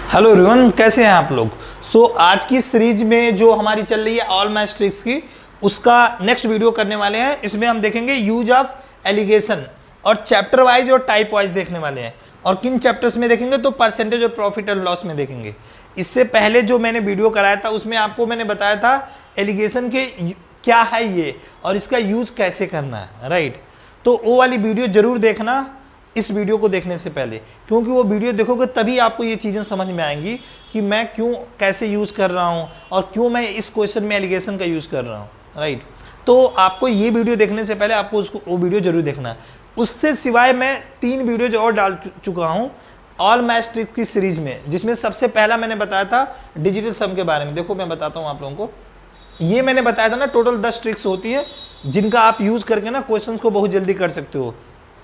Hello everyone, कैसे हैं आप लोग। आज की सीरीज में जो हमारी चल रही है ऑल मैथ्स ट्रिक्स की, उसका नेक्स्ट वीडियो करने वाले हैं। इसमें हम देखेंगे यूज ऑफ एलिगेशन और चैप्टर वाइज और टाइप वाइज देखने वाले हैं। और किन चैप्टर्स में देखेंगे तो परसेंटेज और प्रॉफिट एंड लॉस में देखेंगे। इससे पहले जो मैंने वीडियो कराया था उसमें आपको मैंने बताया था एलिगेशन के क्या है ये और इसका यूज कैसे करना है, राइट। तो वो वाली वीडियो जरूर देखना इस वीडियो को देखने से पहले, क्योंकि वो वीडियो देखोगे तभी आपको ये चीज़ें समझ में आएंगी कि मैं क्यों कैसे यूज़ कर रहा हूँ और क्यों मैं इस क्वेश्चन में एलिगेशन का यूज़ कर रहा हूँ, राइट। तो आपको ये वीडियो देखने से पहले आपको उसको वो वीडियो जरूर देखना है। उससे सिवाय मैं 3 वीडियो और डाल चुका हूँ ऑल मैथ्स ट्रिक्स की सीरीज में, जिसमें सबसे पहला मैंने बताया था डिजिटल सम के बारे में। देखो मैं बताता हूँ आप लोगों को, ये मैंने बताया था ना, टोटल 10 ट्रिक्स होती हैं जिनका आप यूज़ करके ना क्वेश्चन को बहुत जल्दी कर सकते हो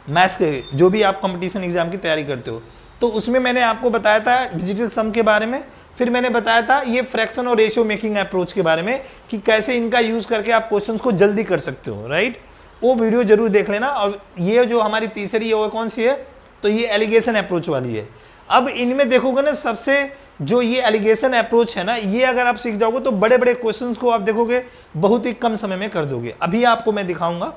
मैथ्स के, जो भी आप कंपटीशन एग्जाम की तैयारी करते हो। तो उसमें मैंने आपको बताया था डिजिटल सम के बारे में, फिर मैंने बताया था ये फ्रैक्शन और रेशियो मेकिंग अप्रोच के बारे में कि कैसे इनका यूज़ करके आप क्वेश्चंस को जल्दी कर सकते हो, राइट। वो वीडियो जरूर देख लेना। और ये जो हमारी तीसरी है वो कौन सी है, तो ये एलिगेशन अप्रोच वाली है। अब इनमें देखोगे ना, सबसे जो ये एलिगेशन अप्रोच है ना, ये अगर आप सीख जाओगे तो बड़े बड़े क्वेश्चन को आप देखोगे बहुत ही कम समय में कर दोगे। अभी आपको मैं दिखाऊंगा।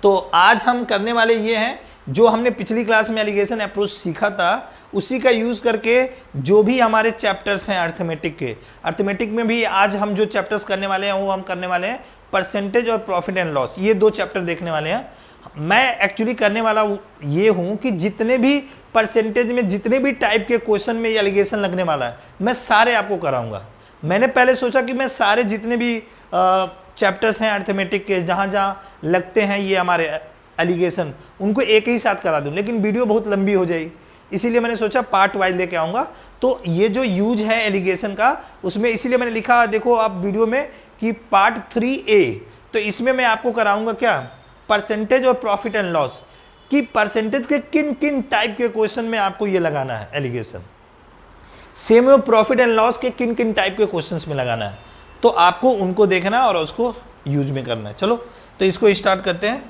तो आज हम करने वाले ये हैं जो हमने पिछली क्लास में एलिगेशन अप्रोच सीखा था, उसी का यूज़ करके जो भी हमारे चैप्टर्स हैं अर्थमेटिक के, अर्थमेटिक में भी आज हम जो चैप्टर्स करने वाले हैं वो हम करने वाले हैं परसेंटेज और प्रॉफिट एंड लॉस। ये 2 चैप्टर देखने वाले हैं। मैं एक्चुअली करने वाला ये हूँ कि जितने भी परसेंटेज में जितने भी टाइप के क्वेश्चन में ये एलिगेशन लगने वाला है मैं सारे आपको कराऊंगा। मैंने पहले सोचा कि मैं सारे जितने भी चैप्टर्स हैं अर्थमेटिक के जहाँ जहाँ लगते हैं ये हमारे एलिगेशन, उनको एक ही साथ करा दूं, लेकिन वीडियो बहुत लंबी हो जाएगी, इसीलिए मैंने सोचा पार्ट वाइज लेके आऊँगा। तो ये जो यूज है एलिगेशन का, उसमें इसीलिए मैंने लिखा, देखो आप वीडियो में, कि पार्ट 3A। तो इसमें मैं आपको कराऊंगा क्या, परसेंटेज और प्रॉफिट एंड लॉस, कि परसेंटेज के किन किन टाइप के क्वेश्चन में आपको ये लगाना है एलिगेशन, सेम में प्रॉफिट एंड लॉस के किन किन टाइप के क्वेश्चंस में लगाना है। तो आपको उनको देखना और उसको यूज में करना है। चलो तो इसको स्टार्ट करते हैं।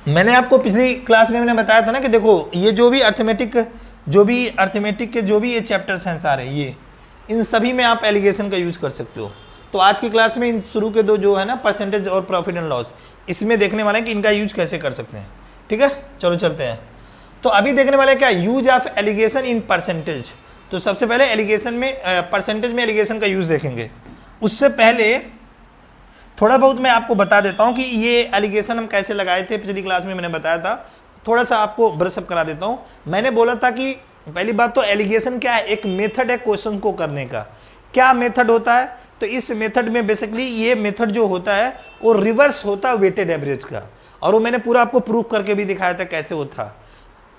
मैंने आपको पिछली क्लास में मैंने बताया था ना कि देखो ये जो भी अर्थमेटिक के जो भी ये चैप्टर्स हैं सारे, ये इन सभी में आप एलिगेशन का यूज कर सकते हो। तो आज की क्लास में इन शुरू के 2 जो है ना, परसेंटेज और प्रॉफिट एंड लॉस, इसमें देखने वाले हैं कि इनका यूज कैसे कर सकते हैं। ठीक है, चलो चलते हैं। तो अभी देखने वाले क्या, use of alligation in percentage. तो सबसे पहले एलिगेशन में परसेंटेज में एलिगेशन का यूज देखेंगे। उससे पहले थोड़ा बहुत मैं आपको बता देता हूं कि ये एलिगेशन हम कैसे लगाए थे, पिछली क्लास में मैंने बताया था। थोड़ा सा आपको ब्रशअप करा देता हूं। मैंने बोला था कि पहली बात तो एलिगेशन क्या है, एक मेथड है क्वेश्चन को करने का। क्या मेथड होता है, तो इस मेथड में बेसिकली ये मेथड जो होता है वो रिवर्स होता है वेटेड एवरेज का, और वो मैंने पूरा आपको प्रूफ करके भी दिखाया था कैसे वो था।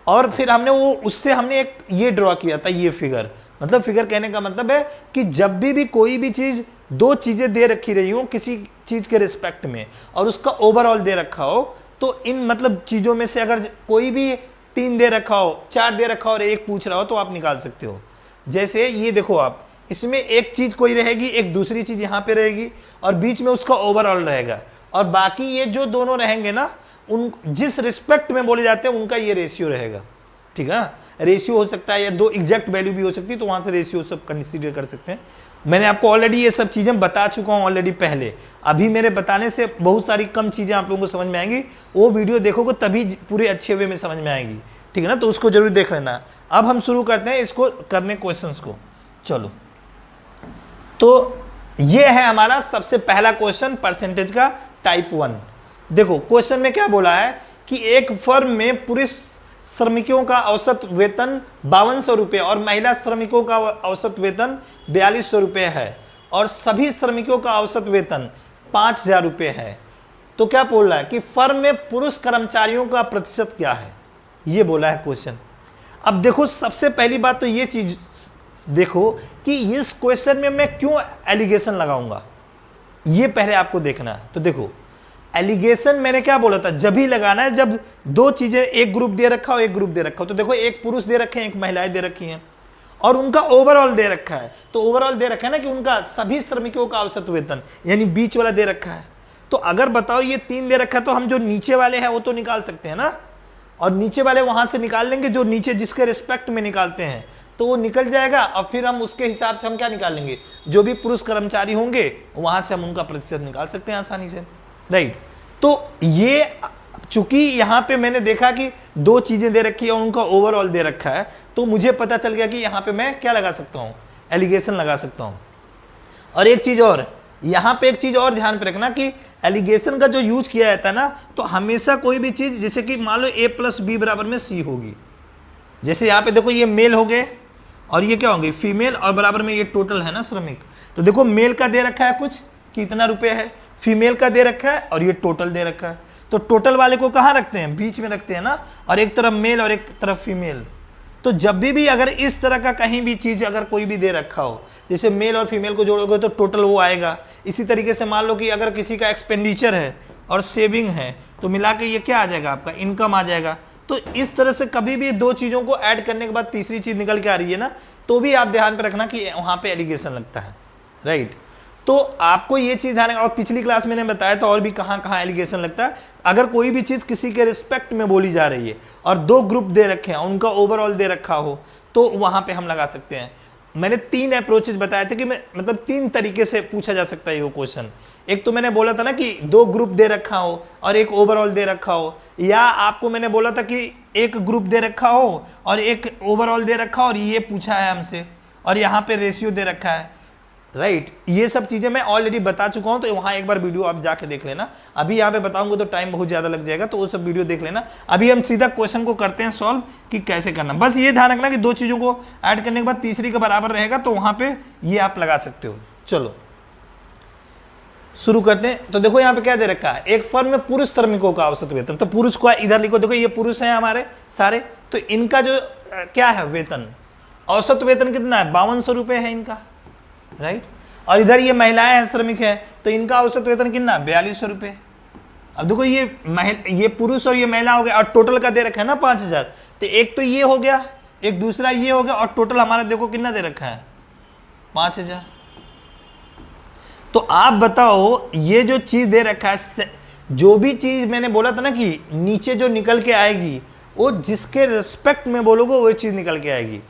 और फिर हमने वो उससे हमने एक ये ड्रॉ किया था, ये फिगर, मतलब फिगर कहने का मतलब है कि जब भी कोई भी चीज, 2 चीजें दे रखी रही हो किसी चीज के रिस्पेक्ट में और उसका ओवरऑल दे रखा हो, तो इन मतलब चीजों में से अगर कोई भी 3 दे रखा हो, 4 दे रखा हो और 1 पूछ रहा हो तो आप निकाल सकते हो। जैसे ये देखो आप, इसमें एक चीज कोई रहेगी, एक दूसरी चीज यहाँ पे रहेगी और बीच में उसका ओवरऑल रहेगा, और बाकी ये जो दोनों रहेंगे ना, उन जिस रिस्पेक्ट में बोले जाते हैं उनका ये रेशियो रहेगा। ठीक है, रेशियो हो सकता है या 2 एग्जैक्ट वैल्यू भी हो सकती है, तो वहां से रेशियो सब कंसीडर कर सकते हैं। मैंने आपको ऑलरेडी ये सब चीजें बता चुका हूं ऑलरेडी पहले। अभी मेरे बताने से बहुत सारी कम चीजें आप लोगों को समझ में आएंगी, वो वीडियो देखोगे तभी पूरे अच्छे वे में समझ में आएगी। ठीक है ना, तो उसको जरूर देख लेना। अब हम शुरू करते हैं इसको करने क्वेश्चन को। चलो, तो ये है हमारा सबसे पहला क्वेश्चन परसेंटेज का, टाइप 1। देखो क्वेश्चन में क्या बोला है कि एक फर्म में पुरुष श्रमिकों का औसत वेतन 5200 रुपये और महिला श्रमिकों का औसत वेतन 4200 रुपये है, और सभी श्रमिकों का औसत वेतन 5000 रुपये है। तो क्या बोल रहा है कि फर्म में पुरुष कर्मचारियों का प्रतिशत क्या है, ये बोला है क्वेश्चन। अब देखो सबसे पहली बात तो ये चीज देखो कि इस क्वेश्चन में मैं क्यों एलिगेशन लगाऊंगा, ये पहले आपको देखना है। तो देखो एलिगेशन मैंने क्या बोला था, जब ही लगाना है जब 2 चीजें, एक ग्रुप दे रखा हो एक ग्रुप दे रखा हो। तो देखो एक पुरुष दे रखे हैं, एक महिलाएं दे रखी हैं, और उनका ओवरऑल दे रखा है। तो ओवरऑल दे रखा है ना कि उनका सभी श्रमिकों का औसत वेतन, यानी बीच वाला दे रखा है। तो अगर बताओ ये 3 दे रखा है तो हम जो नीचे वाले हैं वो तो निकाल सकते हैं ना। और नीचे वाले वहां से निकाल लेंगे, जो नीचे जिसके रिस्पेक्ट में निकालते हैं तो वो निकल जाएगा, और फिर हम उसके हिसाब से हम क्या निकाल लेंगे, जो भी पुरुष कर्मचारी होंगे वहां से हम उनका प्रतिशत निकाल सकते हैं आसानी से, राइट। तो ये चूंकि यहाँ पे मैंने देखा कि दो चीजें दे रखी है और उनका ओवरऑल दे रखा है, तो मुझे पता चल गया कि यहाँ पे मैं क्या लगा सकता हूँ, एलिगेशन लगा सकता हूँ। और एक चीज और, यहाँ पे एक चीज और ध्यान पे रखना कि एलिगेशन का जो यूज किया जाता है ना, तो हमेशा कोई भी चीज, जैसे कि मान लो a + b बराबर में c होगी, जैसे यहाँ पे देखो ये मेल हो गए और ये क्या होंगे, फीमेल, और बराबर में ये टोटल है ना श्रमिक। तो देखो मेल का दे रखा है कुछ कि इतना रुपए है, फीमेल का दे रखा है और ये टोटल दे रखा है। तो टोटल वाले को कहाँ रखते हैं, बीच में रखते हैं ना, और एक तरफ मेल और एक तरफ फीमेल। तो जब भी अगर इस तरह का कहीं भी चीज अगर कोई भी दे रखा हो, जैसे मेल और फीमेल को जोड़ोगे तो टोटल वो आएगा। इसी तरीके से मान लो कि अगर किसी का एक्सपेंडिचर है और सेविंग है, तो मिला के ये क्या आ जाएगा, आपका इनकम आ जाएगा। तो इस तरह से कभी भी दो चीजों को ऐड करने के बाद तीसरी चीज निकल के आ रही है ना, तो भी आप ध्यान पे रखना कि वहां पे एलिगेशन लगता है, राइट। तो आपको ये चीज ध्यान, और पिछली क्लास में मैंने बताया था और भी कहाँ कहाँ एलिगेशन लगता है। अगर कोई भी चीज किसी के रिस्पेक्ट में बोली जा रही है और दो ग्रुप दे रखे हैं, उनका ओवरऑल दे रखा हो, तो वहां पे हम लगा सकते हैं। मैंने 3 अप्रोचेज बताए थे कि मतलब 3 तरीके से पूछा जा सकता है ये क्वेश्चन। एक तो मैंने बोला था ना कि 2 ग्रुप दे रखा हो और एक ओवरऑल दे रखा हो, या आपको मैंने बोला था कि एक ग्रुप दे रखा हो और एक ओवरऑल दे रखा हो और ये पूछा है हमसे, और यहाँ पे रेशियो दे रखा है, राइट। ये सब चीजें मैं ऑलरेडी बता चुका हूं, तो वहां एक बार वीडियो आप जाके देख लेना। अभी यहाँ पे बताऊंगा तो टाइम बहुत ज्यादा लग जाएगा, तो वो सब वीडियो देख लेना। अभी हम सीधा क्वेश्चन को करते हैं सॉल्व कि कैसे करना। बस ये ध्यान रखना कि 2 चीजों को ऐड करने के बाद तीसरी के बराबर रहेगा, तो वहां पे ये आप लगा सकते हो। चलो शुरू करते हैं। तो देखो यहाँ पे क्या दे रखा है, एक फर्म में पुरुष श्रमिकों का औसत वेतन। तो पुरुष को इधर लिखो, देखो ये पुरुष है हमारे सारे, तो इनका जो क्या है वेतन, औसत वेतन कितना है, 5200 रुपये है इनका, राइट। और इधर ये महिलाएं हैं, श्रमिक है, तो इनका औसत वेतन कितना, 4200 रुपये। अब देखो ये पुरुष और ये महिला हो गया, और टोटल का दे रखा है ना 5000। तो एक तो ये हो गया, एक दूसरा ये हो गया, और टोटल हमारा देखो कितना दे रखा है, 5000। तो आप बताओ ये जो चीज दे रखा है, जो भी चीज मैंने बोला था ना कि नीचे जो निकल के आएगी, वो जिसके रिस्पेक्ट में बोलोगे वही चीज निकल के आएगी।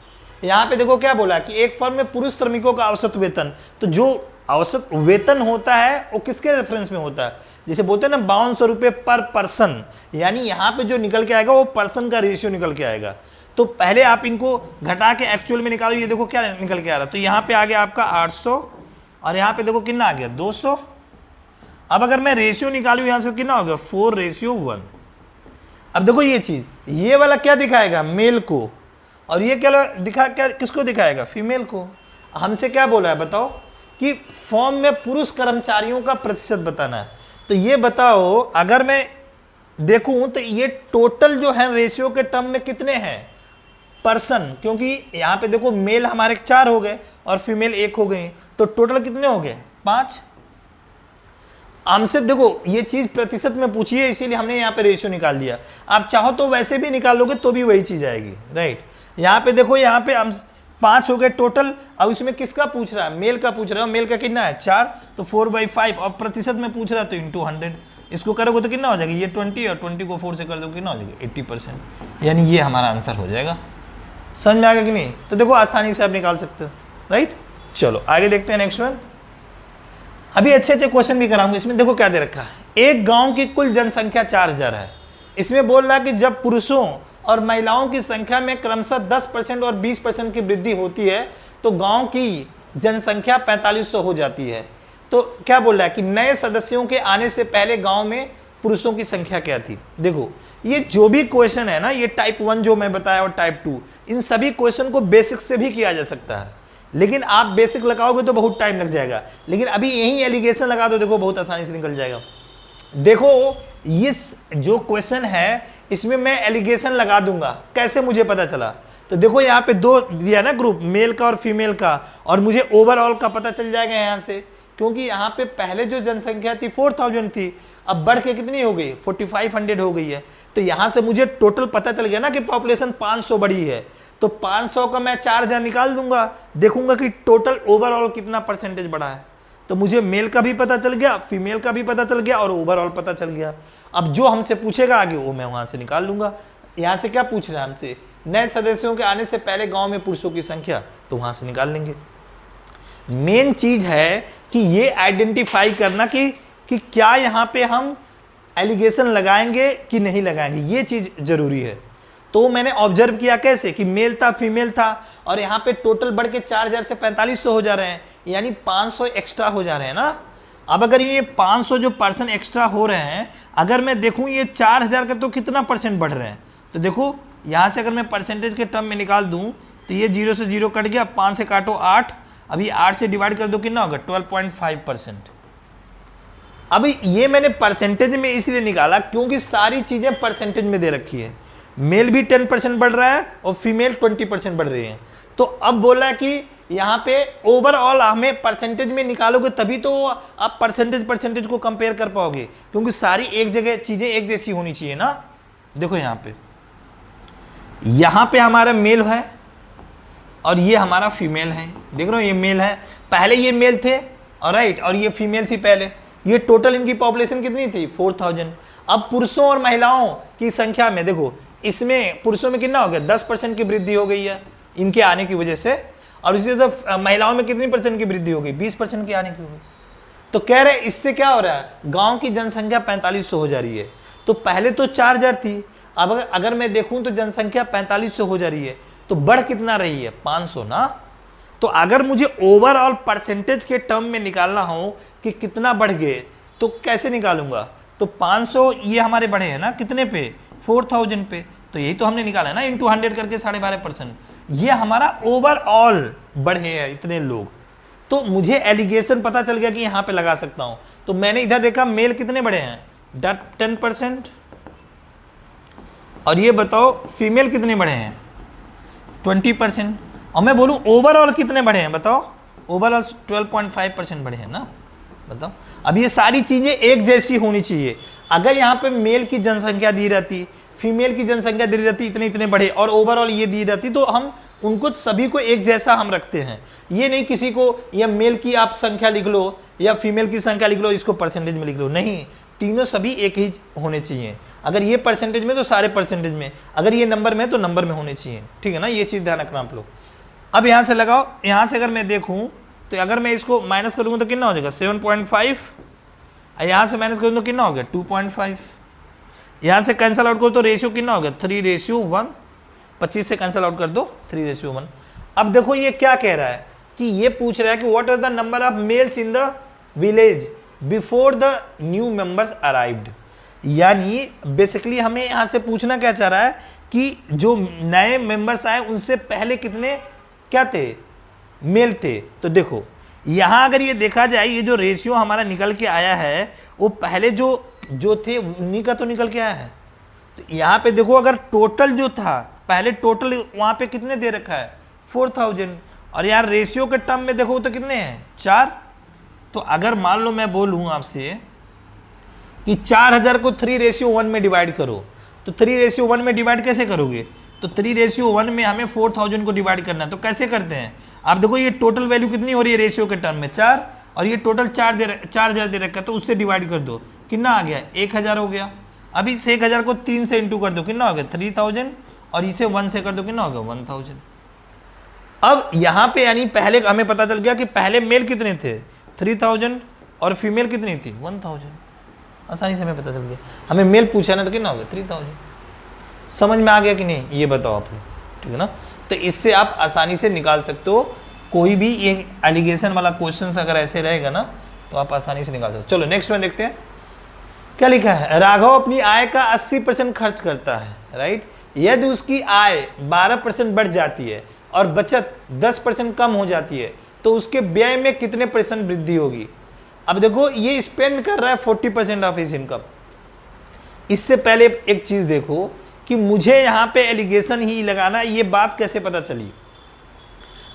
यहाँ पे देखो क्या बोला कि एक फर्म में पुरुष श्रमिकों का औसत वेतन, तो जो औसत वेतन होता है वो किसके रेफरेंस में होता है, जैसे बोलते हैं ना 5200 रुपये पर पर्सन, यानी यहाँ पे जो निकल के आएगा वो पर्सन का रेशियो निकल के आएगा। तो पहले आप इनको घटा के एक्चुअल में निकालो, ये देखो क्या निकल के आ रहा है। तो यहाँ पे आ गया आपका 800, और यहाँ पे देखो कितना आ गया 200। अब अगर मैं रेशियो निकालू यहाँ से कितना हो गया 4:1। अब देखो ये चीज, ये वाला क्या दिखाएगा, मेल को, और ये क्या किसको दिखाएगा, फीमेल को। हमसे क्या बोला है बताओ कि फॉर्म में पुरुष कर्मचारियों का प्रतिशत बताना है। तो ये बताओ अगर मैं देखूं तो ये टोटल जो है रेशियो के टर्म में कितने हैं पर्सन, क्योंकि यहां पे देखो मेल हमारे 4 हो गए और फीमेल 1 हो गई, तो टोटल कितने हो गए 5। हमसे देखो ये चीज प्रतिशत में पूछी है, इसीलिए हमने यहाँ पे रेशियो निकाल लिया। आप चाहो तो वैसे भी निकालोगे तो भी वही चीज आएगी, राइट। यहाँ पे देखो, यहाँ पे हम 5 हो गए टोटल। अब इसमें किसका पूछ रहा है, मेल का पूछ रहा है। मेल का कितना है 4, तो 4/5, और प्रतिशत में पूछ रहा है तो इंटू 100। इसको करोगे तो कितना हो जाएगा, ये 20 और 20 को 4 से कर दो कितना हो जाएगा 80%, यानी ये हमारा आंसर हो जाएगा। समझ में आएगा कि नहीं। तो देखो आसानी से आप निकाल सकते हो, राइट। चलो आगे देखते हैं नेक्स्ट वन। अभी अच्छे अच्छे क्वेश्चन भी कराऊंगा। इसमें देखो क्या दे रखा है, एक गांव की कुल जनसंख्या 4000 है। इसमें बोल रहा है कि जब पुरुषों और महिलाओं की संख्या में क्रमशः 10% और 20% की वृद्धि होती है तो गांव की जनसंख्या 4500 हो जाती है। तो क्या बोल रहा है कि नए सदस्यों के आने से पहले गांव में पुरुषों की संख्या क्या थी। देखो ये जो भी क्वेश्चन है ना, ये टाइप 1 जो मैं बताया और टाइप 2, इन सभी क्वेश्चन को बेसिक से भी किया जा सकता है, लेकिन आप बेसिक लगाओगे तो बहुत टाइम लग जाएगा। लेकिन अभी यही एलिगेशन लगा दो, देखो बहुत आसानी से निकल जाएगा। देखो ये जो क्वेश्चन है इसमें मैं एलिगेशन लगा दूंगा, कैसे मुझे पता चला। तो देखो यहाँ पे 2 दिया ना ग्रुप, मेल का और फीमेल का, और मुझे ओवरऑल का पता चल जाएगा यहाँ से, क्योंकि यहाँ पे पहले जो जनसंख्या थी 4000 थी, अब बढ़ के कितनी हो गई 4500 हो गई है। तो यहाँ से मुझे टोटल पता चल गया ना कि पॉपुलेशन 500 बढ़ी है। तो 500 का मैं 4000 निकाल दूंगा, देखूंगा कि टोटल ओवरऑल कितना परसेंटेज बढ़ा है। तो मुझे मेल का भी पता चल गया, फीमेल का भी पता चल गया, और ओवरऑल पता चल गया। अब जो हमसे पूछेगा आगे वो मैं वहां से निकाल लूंगा। यहाँ से क्या पूछ रहा है हमसे, नए सदस्यों के आने से पहले गांव में पुरुषों की संख्या, तो वहां से निकाल लेंगे। मेन चीज है कि ये आइडेंटिफाई करना कि क्या यहाँ पे हम एलिगेशन लगाएंगे कि नहीं लगाएंगे, ये चीज जरूरी है। तो मैंने ऑब्जर्व किया कैसे कि मेल था फीमेल था, और यहाँ पे टोटल बढ़ के 4000 से 4500 हो जा रहे हैं, यानी 500 एक्स्ट्रा हो जा रहे हैं ना। अब अगर ये 500 जो पर्सन एक्स्ट्रा हो रहे हैं, अगर मैं देखूं ये 4000 का तो कितना परसेंट बढ़ रहे हैं, तो देखो यहाँ से अगर मैं परसेंटेज के टर्म में निकाल दूं तो ये 0 से 0 कट गया, 5 से काटो 8, अभी 8 से डिवाइड कर दो कितना होगा 12.5%। अभी ये मैंने परसेंटेज में इसलिए निकाला क्योंकि सारी चीजें परसेंटेज में दे रखी है। मेल भी 10% बढ़ रहा है और फीमेल 20% बढ़ रही है। तो अब बोला कि यहाँ पे ओवरऑल हमें परसेंटेज में निकालोगे तभी तो आप परसेंटेज को कंपेयर कर पाओगे, क्योंकि सारी एक जगह चीजें एक जैसी होनी चाहिए ना। देखो यहाँ पे हमारा मेल है और ये हमारा फीमेल है, देख रहे हो ये मेल है, पहले ये मेल थे और राइट, और ये फीमेल थी पहले। ये टोटल इनकी पॉपुलेशन कितनी थी 4000। अब पुरुषों और महिलाओं की संख्या में देखो, इसमें पुरुषों में कितना हो गया 10% की वृद्धि हो गई है इनके आने की वजह से, और इसी तरह महिलाओं में कितनी परसेंट की वृद्धि हो गई 20% की आने की हो गई। तो कह रहे इससे क्या हो रहा है, गांव की जनसंख्या 4500 हो जा रही है। तो पहले तो 4000 थी, अब अगर मैं देखूं तो जनसंख्या 4500 हो जा रही है, तो बढ़ कितना रही है 500 ना। तो अगर मुझे ओवरऑल परसेंटेज के टर्म में निकालना हो कि कितना बढ़ गए, तो कैसे निकालूंगा, तो 500 ये हमारे बढ़े हैं ना कितने पे 4000 पे, तो यही तो हमने निकाला है ना इंटू 100 करके 12.5%, ये हमारा ओवरऑल बढ़े हैं इतने लोग। तो मुझे एलिगेशन पता चल गया कि यहाँ पे लगा सकता हूं। तो मैंने इधर देखा मेल कितने बढ़े हैं 10%, और ये बताओ फीमेल कितने बढ़े हैं 20%, और मैं बोलूं ओवरऑल कितने बढ़े हैं बताओ, ओवरऑल 12.5% बढ़े हैं ना। बताओ अब ये सारी चीजें एक जैसी होनी चाहिए। अगर यहाँ पे मेल की जनसंख्या दी रहती, फीमेल की जनसंख्या दी रहती इतने इतने बढ़े, और ओवरऑल ये दी रहती, तो हम उनको सभी को एक जैसा हम रखते हैं। ये नहीं किसी को या मेल की आप संख्या लिख लो या फीमेल की संख्या लिख लो, इसको परसेंटेज में लिख लो, नहीं, तीनों सभी एक ही होने चाहिए। अगर ये परसेंटेज में तो सारे परसेंटेज में, अगर ये नंबर में तो नंबर में होने चाहिए, ठीक है ना। ये चीज ध्यान रखना आप लोग। अब यहाँ से लगाओ, यहाँ से अगर मैं देखूँ तो अगर मैं इसको माइनस करूँगा तो कितना हो जाएगा 7.5, यहाँ से माइनस करूँ तो कितना हो गया 2.5, यहाँ से कैंसिल आउट करो तो रेशियो कितना हो गया 3:1, 25 से कैंसिल आउट कर दो 3:1। अब देखो ये क्या कह रहा है कि ये पूछ रहा है कि what is the number of males in the village before the new members arrived. यानी बेसिकली हमें यहाँ से पूछना क्या चाह रहा है कि जो नए मेंबर्स आए उनसे पहले कितने क्या थे मेल थे। तो देखो यहाँ अगर ये देखा जाए, ये जो रेशियो हमारा निकल के आया है वो पहले जो थे उन्हीं का तो निकल के आया है। तो यहाँ पे देखो अगर टोटल जो था पहले, टोटल वहाँ पे कितने दे रखा है 4000, और यार रेशियो के टर्म में देखो तो कितने हैं 4। तो अगर मान लो मैं बोलूँ आपसे कि 4000 को 3:1 में डिवाइड करो, तो 3:1 में डिवाइड कैसे करोगे, तो 3:1 में हमें 4000 को डिवाइड करना है। तो कैसे करते हैं, आप देखो ये टोटल वैल्यू कितनी हो रही है रेशियो के टर्म में 4, और ये टोटल 4000 दे रखा है, तो उससे डिवाइड कर दो, कितना आ गया 1000 हो गया। अब इस 1000 को 3 से इंटू कर दो, कितना हो गया 3000, और इसे 1 से कर दो, कितना हो गया 1000। अब यहाँ पे यानी पहले हमें पता चल गया कि पहले मेल कितने थे 3000 और फीमेल कितनी थी 1000, आसानी से हमें पता चल गया। हमें मेल पूछा ना तो कितना हो गया 3000। समझ में आ गया कि नहीं, ये बताओ आप लोग, ठीक है ना। तो इससे आप आसानी से निकाल सकते हो, कोई भी ये एलिगेशन वाला क्वेश्चन अगर ऐसे रहेगा ना तो आप आसानी से निकाल सकते हो। चलो नेक्स्ट में देखते हैं क्या लिखा है। राघव अपनी आय का 80% खर्च करता है, राइट। यदि उसकी आय 12% बढ़ जाती है और बचत 10% कम हो जाती है, तो उसके व्यय में कितने % वृद्धि होगी। अब देखो ये स्पेंड कर रहा है 40% ऑफ हिज इनकम। इससे पहले एक चीज देखो कि मुझे यहाँ पे एलिगेशन ही लगाना, ये बात कैसे पता चली।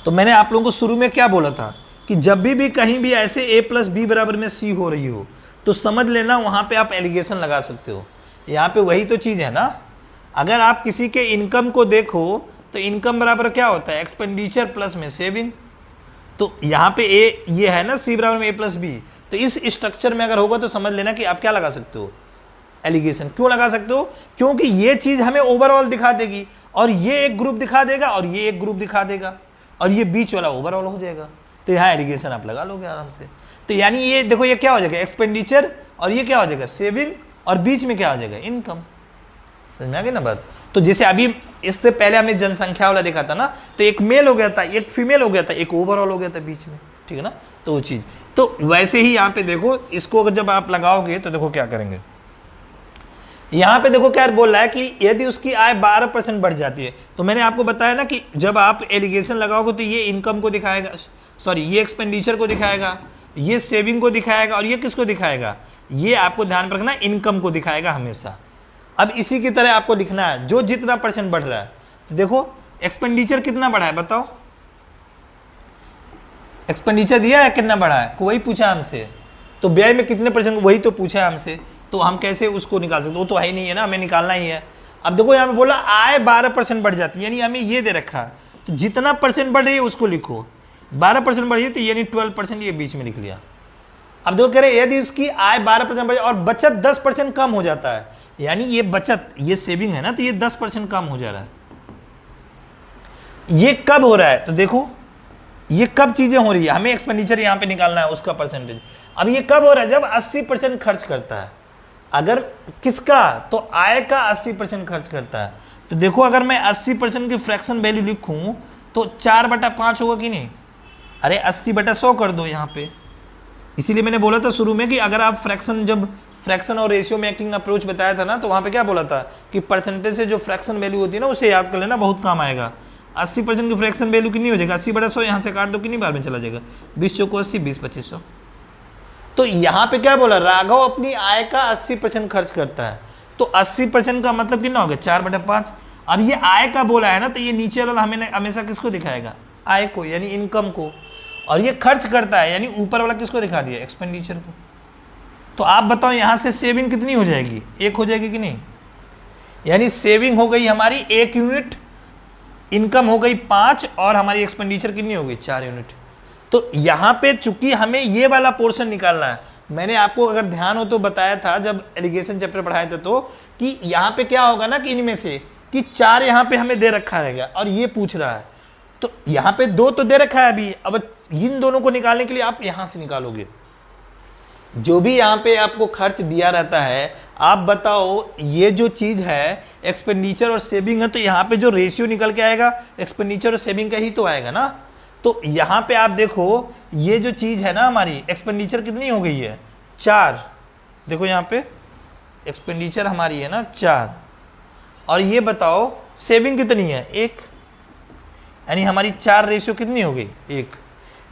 तो मैंने आप लोगों को शुरू में क्या बोला था कि जब भी कहीं भी ऐसे a+b बराबर में c हो रही हो तो समझ लेना वहाँ पे आप एलिगेशन लगा सकते हो। यहाँ पे वही तो चीज़ है ना। अगर आप किसी के इनकम को देखो तो इनकम बराबर क्या होता है एक्सपेंडिचर प्लस में सेविंग। तो यहाँ पे a ये है ना c बराबर में a+b, तो इस स्ट्रक्चर में अगर होगा तो समझ लेना कि आप क्या लगा सकते हो एलिगेशन। क्यों लगा सकते हो? क्योंकि ये चीज हमें ओवरऑल दिखा देगी, और ये एक ग्रुप दिखा देगा और ये एक ग्रुप दिखा देगा, और ये बीच वाला ओवरऑल हो जाएगा। तो यहाँ एलिगेशन आप लगा लोगे आराम से। तो यानी ये देखो, ये क्या हो जाएगा? एक्सपेंडिचर, और ये क्या हो जाएगा? सेविंग, और बीच में क्या हो जाएगा? इनकम। समझ में आ गई ना बात? तो जैसे अभी इससे पहले हमने जनसंख्या वाला देखा था ना, तो एक मेल हो गया था, एक फीमेल हो गया था, एक ओवरऑल हो गया था बीच में, ठीक है ना? तो वो चीज, तो वैसे ही यहाँ पे देखो, इसको अगर जब आप लगाओगे तो देखो क्या करेंगे। यहाँ पे देखो क्या बोल रहा है कि यदि उसकी आय 12% बढ़ जाती है, तो मैंने आपको बताया ना कि जब आप एलिगेशन लगाओगे तो ये इनकम को दिखाएगा, सॉरी ये एक्सपेंडिचर को दिखाएगा, ये सेविंग को दिखाएगा, और ये किसको दिखाएगा? ये आपको ध्यान में रखना, इनकम को दिखाएगा हमेशा। अब इसी की तरह आपको लिखना है, जो जितना परसेंट बढ़ रहा है। तो देखो एक्सपेंडिचर कितना बढ़ा है बताओ, एक्सपेंडिचर दिया है कितना बढ़ा है, वही पूछा हमसे। तो व्यय में कितने परसेंट, वही तो पूछा है हमसे। तो हम कैसे उसको निकाल सकते? वो तो है ही नहीं है ना, हमें निकालना ही है। अब देखो यहाँ पे बोला आय 12% बढ़ जाती है, यानी हमें ये दे रखा है, तो जितना परसेंट बढ़ रही है उसको लिखो। 12% बढ़ी है तो यानी 12% ये बीच में लिख लिया। अब देखो कह रहे यदि इसकी आय 12% बढ़ और बचत 10% कम हो जाता है, यानी ये बचत, ये सेविंग है ना, तो ये 10% कम हो जा रहा है। ये कब हो रहा है? तो देखो ये कब चीजें हो रही है, हमें एक्सपेंडिचर यहाँ पे निकालना है उसका परसेंटेज। अब ये कब हो रहा है? जब 80% खर्च करता है। अगर किसका? तो आय का 80% खर्च करता है। तो देखो अगर मैं 80% की फ्रैक्शन वैल्यू लिखूं तो 4/5 होगा कि नहीं? अरे 80/100 कर दो यहाँ पे। इसीलिए मैंने बोला था शुरू में कि अगर आप फ्रैक्शन, जब फ्रैक्शन और रेशियो मेकिंग अप्रोच बताया था ना, तो वहाँ पे क्या बोला था कि परसेंटेज से जो फ्रैक्शन वैल्यू होती है ना, उसे याद कर लेना, बहुत काम आएगा। 80% की फ्रैक्शन वैल्यू कितनी हो जाएगा? 80/100, यहाँ से काट दो, कितनी बार में चला जाएगा? 20 चौको 80, 20 2500। तो यहाँ पे क्या बोला? राघव अपनी आय का 80% खर्च करता है। तो 80% का मतलब कितना हो गया? 4/5। अब ये आय का बोला है ना, तो ये नीचे वाला हमें हमेशा किसको दिखाएगा? आय को, यानी इनकम को। और ये खर्च करता है, यानी ऊपर वाला किसको दिखा दिया? एक्सपेंडिचर को। तो आप बताओ यहाँ से सेविंग कितनी हो जाएगी? 1 हो जाएगी कि नहीं? यानी सेविंग हो गई हमारी 1 यूनिट, इनकम हो गई 5, और हमारी एक्सपेंडिचर कितनी हो गई? 4 यूनिट। तो यहाँ पे चूंकि हमें ये वाला पोर्शन निकालना है, मैंने आपको अगर ध्यान हो तो बताया था जब एलिगेशन चैप्टर पढ़ाए थे, तो कि यहाँ पे क्या होगा ना कि इनमें से कि 4 यहाँ पे हमें दे रखा रहेगा, और ये पूछ रहा है, तो यहाँ पे 2 तो दे रखा है अभी। अब इन दोनों को निकालने के लिए आप यहाँ से निकालोगे। जो भी यहाँ पे आपको खर्च दिया रहता है, आप बताओ ये जो चीज है एक्सपेंडिचर और सेविंग है, तो यहाँ पे जो रेशियो निकल के आएगा एक्सपेंडिचर और सेविंग का ही तो आएगा ना। तो यहाँ पे आप देखो ये जो चीज है ना हमारी, एक्सपेंडिचर कितनी हो गई है? 4। देखो यहाँ पे एक्सपेंडिचर हमारी है ना 4, और ये बताओ सेविंग कितनी है? 1, यानी हमारी 4 रेशियो कितनी हो गई? 1।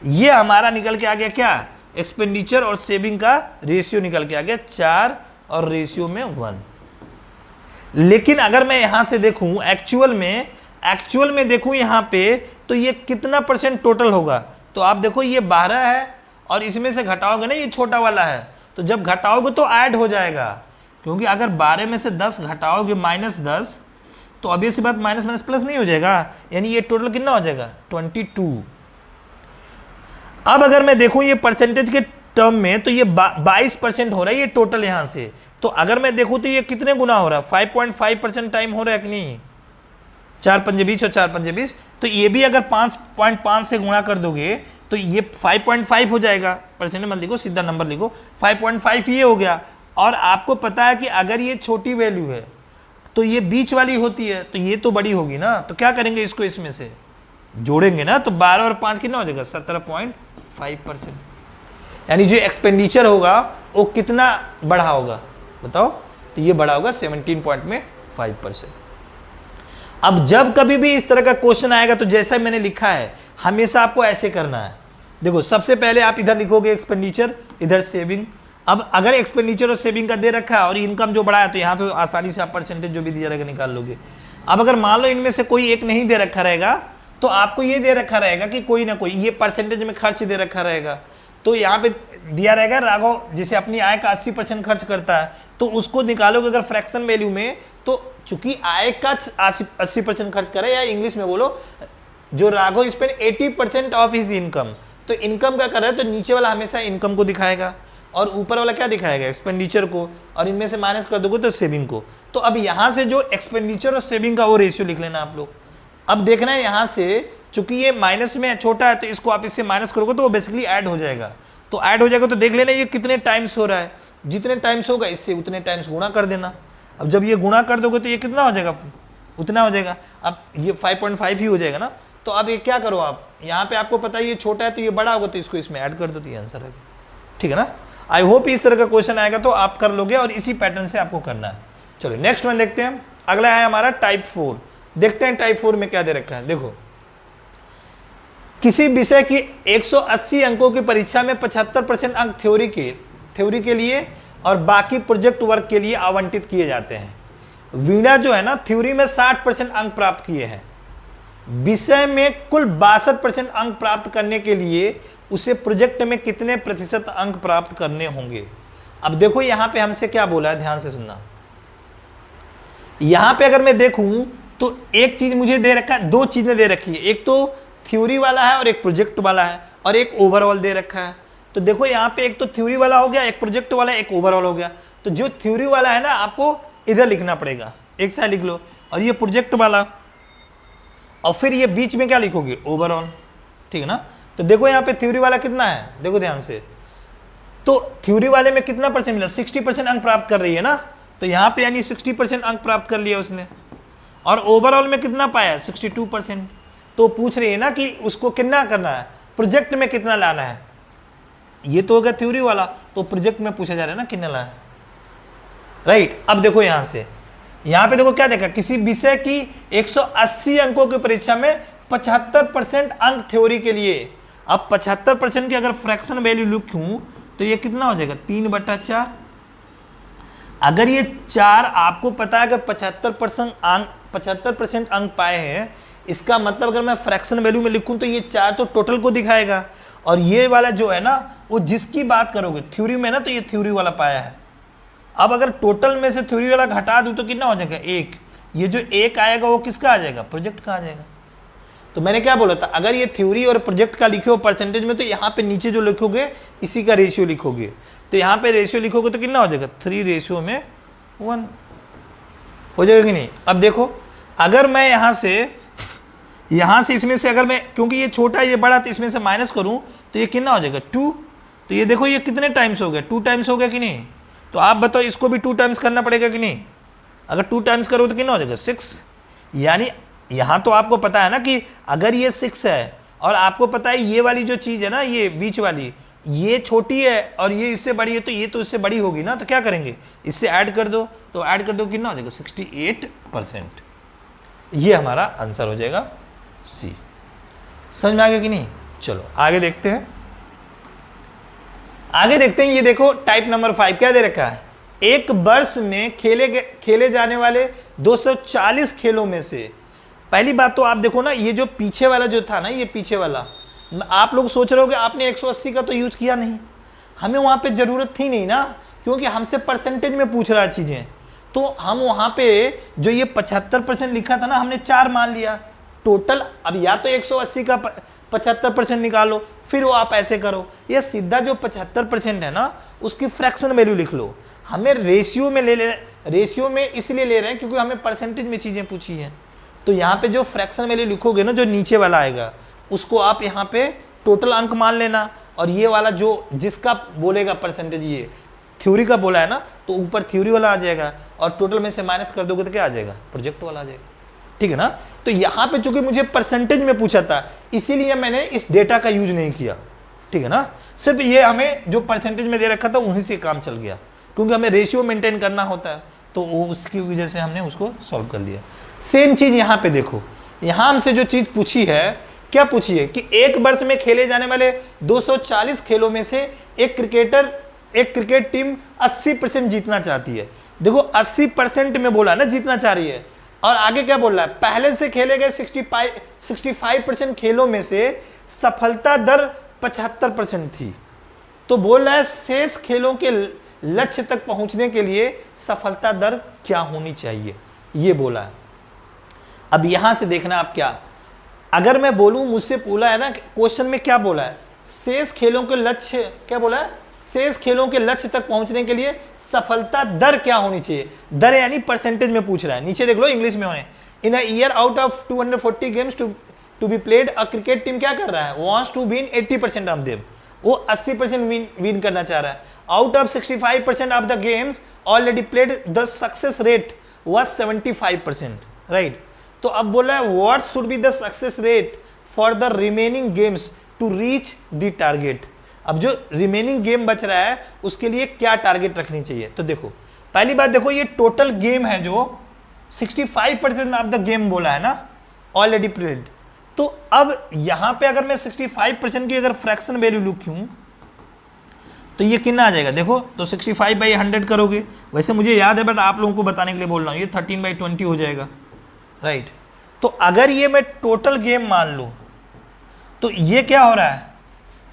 ये हमारा निकल के आ गया क्या? एक्सपेंडिचर और सेविंग का रेशियो निकल के आ गया 4 और रेशियो में 1। लेकिन अगर मैं यहां से देखूं एक्चुअल में देखूं यहाँ पे, तो ये कितना परसेंट टोटल होगा? तो आप देखो ये 12 है, और इसमें से घटाओगे ना, ये छोटा वाला है, तो जब घटाओगे तो ऐड हो जाएगा। क्योंकि अगर 12 में से 10 घटाओगे -10, तो ऑब्वियस सी बात माइनस माइनस प्लस नहीं हो जाएगा, यानी ये टोटल कितना हो जाएगा? 22। अब अगर मैं देखूं ये परसेंटेज के टर्म में, तो ये 22% हो रहा है ये टोटल यहाँ से। तो अगर मैं देखूं तो ये कितने गुना हो रहा है? 5.5% टाइम हो रहा है कि नहीं? 4 पंजे 20 और 4 पंजे 20, तो ये भी अगर 5.5 से गुणा कर दोगे तो ये 5.5 हो जाएगा। परसेंट मत लिखो, सीधा नंबर लिखो, 5.5 ये हो गया। और आपको पता है कि अगर ये छोटी वैल्यू है तो ये बीच वाली होती है, तो ये तो बड़ी होगी ना। तो क्या करेंगे, इसको इसमें से जोड़ेंगे ना, तो 12 और 5 कितना हो जाएगा? 17.5%। यानी जो एक्सपेंडिचर होगा वो कितना बढ़ा होगा बताओ? तो ये बढ़ा होगा 17.5%। अब जब कभी भी इस तरह का क्वेश्चन आएगा तो जैसा मैंने लिखा है हमेशा आपको ऐसे करना है। देखो सबसे पहले आप इधर लिखोगे एक्सपेंडिचर, इधर सेविंग। अब अगर एक्सपेंडिचर और सेविंग का दे रखा है और इनकम जो बढ़ा है, तो यहाँ तो आसानी से आप परसेंटेज जो भी दिया रहेगा निकाल लोगे। अब अगर मान लो इनमें से कोई एक नहीं दे रखा रहेगा, तो आपको ये दे रखा रहेगा कि कोई ना कोई ये परसेंटेज में खर्च दे रखा रहेगा। तो यहाँ पे दिया रहेगा राघव जिसे अपनी आय का 80% खर्च करता है, तो उसको निकालोगे अगर फ्रैक्शन वैल्यू में, तो चूंकि आय का 80% खर्च करे, या इंग्लिश में बोलो जो Raghav spend 80% of his income, तो इनकम का कर रहा है तो नीचे वाला हमेशा इनकम को दिखाएगा। और ऊपर वाला क्या दिखाएगा, एक्सपेंडिचर को, और इनमें से माइनस कर दोगे तो सेविंग को। तो अब यहाँ से जो एक्सपेंडिचर और सेविंग का वो रेशियो लिख लेना आप लोग। अब देखना है यहाँ से, चूंकि ये माइनस में छोटा है तो इसको आप इससे माइनस करोगे तो वो बेसिकली ऐड हो जाएगा। तो ऐड हो जाएगा तो देख लेना ये कितने टाइम्स हो रहा है, जितने टाइम्स होगा इससे उतने टाइम्स गुणा कर देना। अब जब ये गुणा कर दोगे तो ये कितना हो जाएगा, उतना हो जाएगा। अब ये 5.5 ही हो जाएगा ना। तो अब ये क्या करो, आप यहाँ पे आपको पता है ये छोटा है तो ये बड़ा होगा तो इसको इसमें ऐड कर दो तो ये आंसर है। ठीक है ना। आई होप इस तरह का क्वेश्चन आएगा तो आप कर लोगे और इसी पैटर्न से आपको करना है। चलो नेक्स्ट वन देखते हैं। अगला है हमारा टाइप 4। देखते हैं टाइप 4 में क्या दे रखा है। देखो, किसी विषय की 180 अंकों की परीक्षा में 75% अंक थ्योरी के लिए और बाकी प्रोजेक्ट वर्क के लिए आवंटित किए जाते हैं। वीणा जो है ना, थ्योरी में 60% अंक प्राप्त किए हैं। विषय में कुल 62% अंक प्राप्त करने के लिए उसे प्रोजेक्ट में कितने प्रतिशत अंक प्राप्त करने होंगे। अब देखो यहां पे हमसे क्या बोला है, ध्यान से सुनना। यहां पे अगर मैं देखूं तो एक चीज मुझे दे रखा है, दो चीजें दे रखी है, एक तो थ्योरी वाला है और एक प्रोजेक्ट वाला है, और एक ओवरऑल दे रखा है। तो देखो यहाँ पे एक तो थ्योरी वाला हो गया, एक प्रोजेक्ट वाला, एक ओवरऑल हो गया। तो जो थ्योरी वाला है ना आपको इधर लिखना पड़ेगा, एक साइड लिख लो, और ये प्रोजेक्ट वाला, और फिर ये बीच में क्या लिखोगे, ओवरऑल। ठीक है ना। तो देखो यहाँ पे थ्योरी वाला कितना है, देखो ध्यान से। तो थ्योरी वाले में कितना परसेंट मिला, 60% अंक प्राप्त कर रही है ना। तो यहाँ पे यानी 60% अंक प्राप्त कर लिया उसने। और ओवरऑल में कितना पाया, 62%। तो पूछ रही है ना कि उसको कितना करना है, प्रोजेक्ट में कितना लाना है। ये तो होगा थ्योरी वाला, तो प्रोजेक्ट में पूछा जा रहा है ना कितना लाना है, राइट। अब देखो यहां से, यहां पे देखो क्या देखा, किसी विषय की 180 अंकों की परीक्षा में 75% अंक थ्योरी के लिए। अब 75% की अगर फ्रैक्शन वैल्यू लिखूं तो ये कितना हो जाएगा, 3/4। अगर ये 4 आपको पता है कि 75% अंक पाए हैं, इसका मतलब अगर मैं फ्रैक्शन वैल्यू में लिखूं तो ये 4 तो टोटल को दिखाएगा, और ये वाला जो है ना वो जिसकी बात करोगे थ्योरी में ना, तो ये थ्योरी वाला पाया है। अब अगर टोटल में से थ्योरी वाला घटा दूं तो कितना हो जाएगा, 1। ये जो 1 आएगा वो किसका आ जाएगा, प्रोजेक्ट का आ जाएगा। तो मैंने क्या बोला था, अगर ये थ्योरी और प्रोजेक्ट का लिखे हो परसेंटेज में, तो यहाँ पे नीचे जो लिखोगे इसी का रेशियो लिखोगे। तो यहाँ पे रेशियो लिखोगे तो कितना हो जाएगा, 3:1 हो जाएगा कि नहीं। अब देखो, अगर मैं यहाँ से इसमें से अगर मैं, क्योंकि ये छोटा ये बड़ा, तो इसमें से माइनस करूं तो ये कितना हो जाएगा, 2। तो ये देखो ये कितने टाइम्स हो गया, 2 टाइम्स हो गया कि नहीं। तो आप बताओ इसको भी 2 टाइम्स करना पड़ेगा कि नहीं। अगर 2 टाइम्स करो तो कितना हो जाएगा, 6। यानी यहाँ तो आपको पता है ना कि अगर ये 6 है, और आपको पता है ये वाली जो चीज़ है ना, ये बीच वाली, ये छोटी है और ये इससे बड़ी है, तो ये तो इससे बड़ी होगी ना। तो क्या करेंगे, इससे ऐड कर दो, तो ऐड कर दो कितना हो जाएगा, 68%। ये हमारा आंसर हो जाएगा सी। समझ में आ गया कि नहीं। चलो आगे देखते हैं। ये देखो टाइप नंबर 5 क्या दे रखा है, एक वर्ष में खेले जाने वाले 240 खेलों में से। पहली बात तो आप देखो ना, ये जो पीछे वाला जो था ना, ये पीछे वाला, आप लोग सोच रहे हो कि आपने 180 का तो यूज किया नहीं, हमें वहां पे जरूरत थी नहीं ना, क्योंकि हमसे परसेंटेज में पूछ रहा है चीजें। तो हम वहां पे जो ये 75% लिखा था ना, हमने 4 मान लिया टोटल। अब या तो 180 का 75% निकालो, फिर वो आप ऐसे करो, ये सीधा जो 75% है ना उसकी फ्रैक्शन वैल्यू लिख लो। हमें रेशियो में रेशियो में इसलिए ले रहे हैं क्योंकि हमें परसेंटेज में चीजें पूछी हैं। तो यहाँ पे जो फ्रैक्शन वैल्यू लिखोगे ना, जो नीचे वाला आएगा उसको आप यहाँ पे टोटल अंक मान लेना, और ये वाला जो जिसका बोलेगा परसेंटेज, ये थ्योरी का बोला है ना, तो ऊपर थ्योरी वाला आ जाएगा, और टोटल में से माइनस कर दोगे तो क्या आ जाएगा, प्रोजेक्ट वाला आ जाएगा। ठीक है ना। तो यहाँ पे चूंकि मुझे परसेंटेज में पूछा था, इसीलिए मैंने इस डेटा का यूज नहीं किया। ठीक है ना। सिर्फ ये हमें जो परसेंटेज में दे रखा था उन्हीं से काम चल गया, क्योंकि हमें रेशियो मेंटेन करना होता है, तो उसकी वजह से हमने उसको सॉल्व कर लिया। सेम चीज यहाँ पे देखो, यहाँ हमसे जो चीज पूछी है, क्या पूछी है कि एक वर्ष में खेले जाने वाले 240 खेलों में से एक क्रिकेट टीम 80% जीतना चाहती है। देखो 80% में बोला ना जीतना चाह रही है, और आगे क्या बोल रहा है, पहले से खेले गए 65% खेलों में से सफलता दर 75% थी। तो बोल रहा है शेष खेलों के लक्ष्य तक पहुंचने के लिए सफलता दर क्या होनी चाहिए, ये बोला है। अब यहां से देखना आप क्या, अगर मैं बोलूं, मुझसे बोला है ना क्वेश्चन में क्या बोला है, शेष खेलों के लक्ष्य, क्या बोला है, शेष खेलों के लक्ष्य तक पहुंचने के लिए सफलता दर क्या होनी चाहिए। दर यानी परसेंटेज में पूछ रहा है, नीचे देख लो इंग्लिश में होने। In a year out of 240 games to be played, a cricket team क्या कर रहा है, wants to win 80% of them, वो 80% विन करना चाह रहा है। Out of 65% of the games already played the success rate was 75%, right. तो अब बोला है what should be the success rate for the remaining games to reach the target. अब जो रिमेनिंग गेम बच रहा है उसके लिए क्या टारगेट रखनी चाहिए। तो देखो पहली बात, देखो ये टोटल गेम है जो 65% ऑफ द गेम बोला है ना, ऑलरेडी प्लेड। तो अब यहां पे अगर मैं 65% की अगर फ्रैक्शन वैल्यू लिखूं तो ये कितना आ जाएगा, देखो तो 65/100 करोगे। वैसे मुझे याद है बट आप लोगों को बताने के लिए बोल रहा हूं, ये 13/20 हो जाएगा, राइट। तो अगर ये मैं टोटल गेम मान लूं तो ये क्या हो रहा है,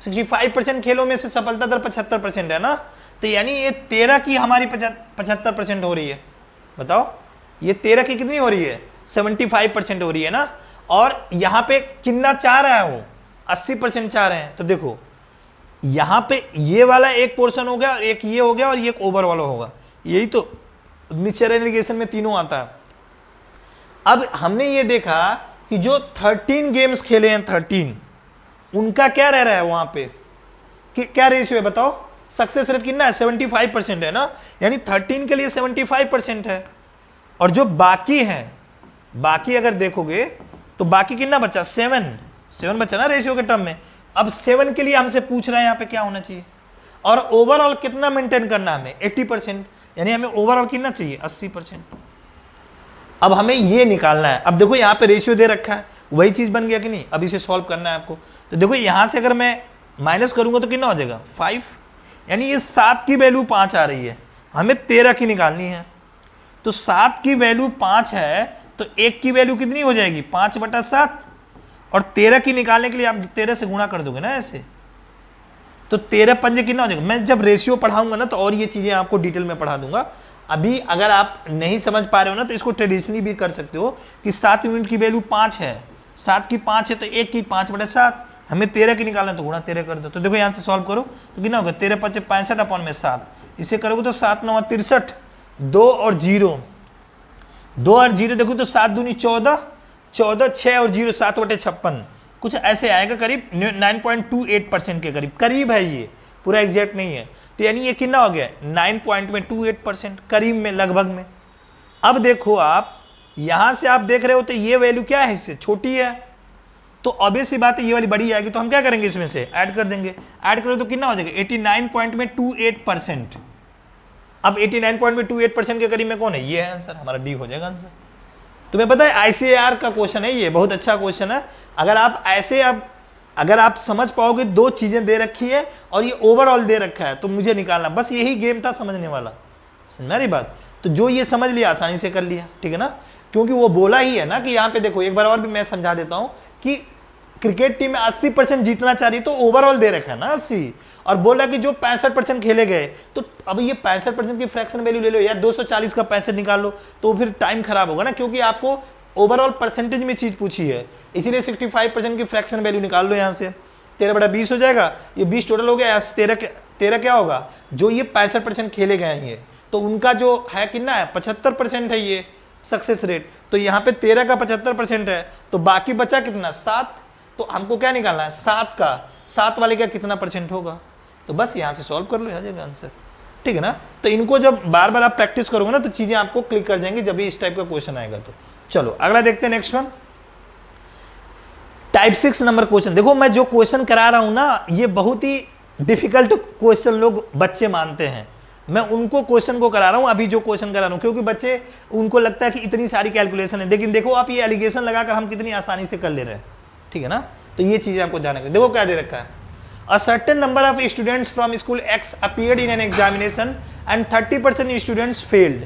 65% खेलों में से सफलता दर 75% है ना, तो यानी ये 13 की हमारी 75% हो रही है। बताओ ये 13 की कितनी हो रही है, 75% हो रही है ना। और यहां पे कितना चाह रहा है वो, 80% चाह रहे हैं। तो देखो यहां पे ये वाला एक पोर्शन हो गया और एक ये हो गया और ये एक ओवर वाला होगा, यही तो मिक्सचर एग्रीगेशन में तीनों आता है। अब हमने ये देखा कि जो 13 गेम्स खेले हैं 13, उनका क्या रह रहा है वहां पे कि क्या रेशियो है बताओ, सक्सेस रेट कितना है, 75% है ना, यानी 13 के लिए 75% है। और जो बाकी है, बाकी अगर देखोगे तो बाकी कितना बचा, 7 बचा ना रेशियो के टर्म में। अब 7 के लिए हमसे पूछ रहा है यहाँ पे क्या होना चाहिए, और ओवरऑल कितना मेंटेन करना है हमें, 80%, यानी हमें ओवरऑल कितना चाहिए, 80%। अब हमें ये निकालना है। अब देखो यहाँ पे रेशियो दे रखा है, वही चीज बन गया कि नहीं। अब इसे सॉल्व करना है आपको। तो देखो यहां से अगर मैं माइनस करूंगा तो कितना हो जाएगा, 5, यानी ये 7 की वैल्यू 5 आ रही है, हमें 13 की निकालनी है। तो 7 की वैल्यू 5 है तो 1 की वैल्यू कितनी हो जाएगी, 5/7, और 13 की निकालने के लिए आप 13 से गुणा कर दोगे ना ऐसे, तो 13 पंजे कितना हो जाएगा। मैं जब रेशियो पढ़ाऊंगा ना तो और ये चीजें आपको डिटेल में पढ़ा दूंगा। अभी अगर आप नहीं समझ पा रहे हो ना तो इसको ट्रेडिशनली भी कर सकते हो कि 7 यूनिट की वैल्यू 5 है, 7 की 5 है तो 1 की 5/7, हमें 13 की निकालना तो गुणा 13 कर दो। तो देखो यहाँ से सॉल्व करो तो कितना होगा, 13 × 5 = 65/7, इसे करोगे तो 7 × 9 = 63, 2 और 0 देखो तो 7 दूनी 14, 14, 6 और 0 7/56, कुछ ऐसे आएगा, करीब 9.28% के करीब है, ये पूरा एग्जैक्ट नहीं है। तो यानी ये कितना हो गया, 9.28%, करीब में, लगभग में। अब देखो आप यहां से आप देख रहे हो तो ये वैल्यू क्या है, इससे छोटी है, तो ऑब्वियस सी बात है ये वाली बड़ी आएगी। तो हम क्या करेंगे, इसमें से ऐड कर देंगे। ऐड करो तो कितना हो जाएगा, 89.28%। अब 89.28% के करीब में कौन है, ये है आंसर, हमारा डी हो जाएगा आंसर। तुम्हें पता है आईसीएआर का क्वेश्चन है ये, बहुत अच्छा क्वेश्चन है। अगर आप ऐसे अगर आप समझ पाओगे, दो चीजें दे रखी है और ये ओवरऑल दे रखा है, तो मुझे निकालना, बस यही गेम था समझने वाला, समझ रही बात। तो जो ये समझ लिया आसानी से कर लिया, ठीक है ना, क्योंकि वो बोला ही है ना कि यहाँ पे देखो एक बार और भी मैं समझा देता हूँ कि क्रिकेट टीम में 80% जीतना चाह रही, तो ओवरऑल दे रखा है ना 80, और बोला कि जो 65% खेले गए, तो अब ये 65% की फ्रैक्शन वैल्यू ले लो या 240 का 65 निकाल लो, तो फिर टाइम खराब होगा ना, क्योंकि आपको ओवरऑल परसेंटेज में चीज पूछी है, इसीलिए 65% की फ्रैक्शन वैल्यू निकाल लो यहाँ से, 13/20 हो जाएगा, ये 20 टोटल हो गया, यहाँ से 13 क्या होगा, जो ये 65% खेले गए हैं ये, तो उनका जो है कितना है, 75% है ये सक्सेस रेट। तो यहाँ पे 13 का 75% है, तो बाकी बचा कितना, 7। तो हमको क्या निकालना है, 7 का, 7 वाले का कितना % होगा, तो बस यहाँ से सॉल्व कर लो, आ जाएगा आंसर, ठीक है ना। तो इनको जब बार बार आप प्रैक्टिस करोगे ना तो चीजें आपको क्लिक कर जाएंगी, जब भी इस टाइप का क्वेश्चन आएगा। तो चलो अगला देखते हैं, next one, type 6 number question. देखो मैं जो क्वेश्चन करा रहा हूं ना, ये बहुत ही डिफिकल्ट क्वेश्चन लोग बच्चे मानते हैं, मैं उनको क्वेश्चन को करा रहा हूं, अभी जो क्वेश्चन करा रहा हूं, क्योंकि बच्चे उनको लगता है कि इतनी सारी कैलकुलेशन है, लेकिन देखो आप ये एलिगेशन लगाकर हम कितनी आसानी से कर ले रहे हैं, ठीक है ना। तो ये चीजें आपको ध्यान रखनी। देखो क्या दे रखा है, a certain number of students from school X appeared in an examination and 30% students failed.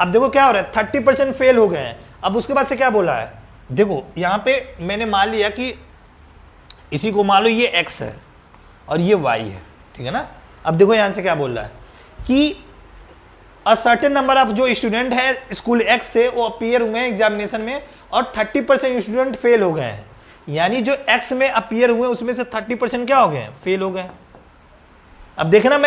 अब देखो क्या हो रहा है, 30% फेल हो गए हैं। अब उसके बाद से क्या बोला है, देखो यहां पे मैंने मान लिया कि इसी को मान लो ये x है और ये y है, ठीक है ना। अब देखो यहां से क्या बोल रहा है कि अ सर्टेन नंबर ऑफ जो स्टूडेंट है स्कूल x से वो अपीयर हुए हैं एग्जामिनेशन में और 30% स्टूडेंट फेल हो गए हैं, यानी जो x में अपीयर हुए उसमें से 30% क्या हो गए, फेल हो गए। अब देखना,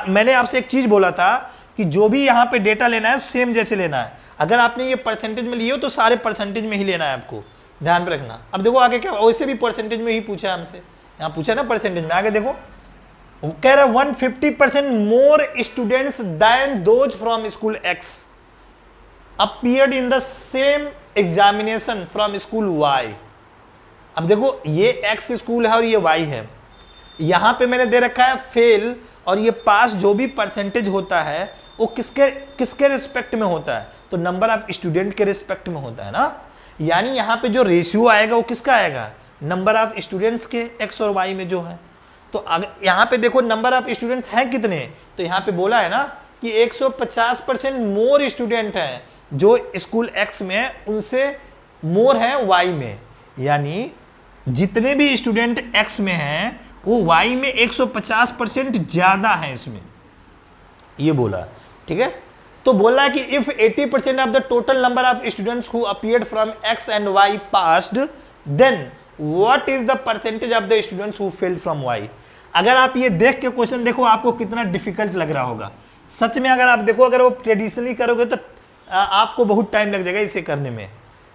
मैंने आपसे एक चीज बोला था कि जो भी यहाँ पे डेटा लेना है सेम जैसे लेना है। अगर आपने ये परसेंटेज में लिए हो तो सारे परसेंटेज में ही लेना है, आपको ध्यान पे रखना। अब देखो आगे क्या, वैसे भी परसेंटेज में ही पूछा है हमसे, यहाँ पूछा ना परसेंटेज में। आगे देखो कह रहा है 150% more students than those from school X appeared in the same examination from school Y. अब देखो ये एक्स स्कूल है और ये वाई है, यहां पे मैंने दे रखा है फेल और ये पास, जो भी परसेंटेज होता है वो किसके रिस्पेक्ट में होता है, तो नंबर ऑफ स्टूडेंट के रिस्पेक्ट में होता है ना। यानी यहाँ पे जो रेशियो आएगा वो किसका आएगा, नंबर ऑफ स्टूडेंट्स के एक्स और वाई में जो है। तो यहाँ पे देखो नंबर ऑफ स्टूडेंट्स हैं कितने, तो यहाँ पे बोला है ना कि 150% मोर स्टूडेंट हैं जो स्कूल एक्स में है उनसे मोर है वाई में। यानी जितने भी स्टूडेंट एक्स में हैं वो वाई में 150% ज्यादा है इसमें, ये बोला, ठीक है। तो बोला कि if 80% of the total number of students who appeared from X and Y passed, then what is the percentage of the students who failed from Y. अगर आप ये देख के क्वेश्चन देखो आपको कितना डिफिकल्ट लग रहा होगा सच में। अगर आप देखो, अगर वो ट्रेडिशनली करोगे तो आपको बहुत टाइम लग जाएगा इसे करने में,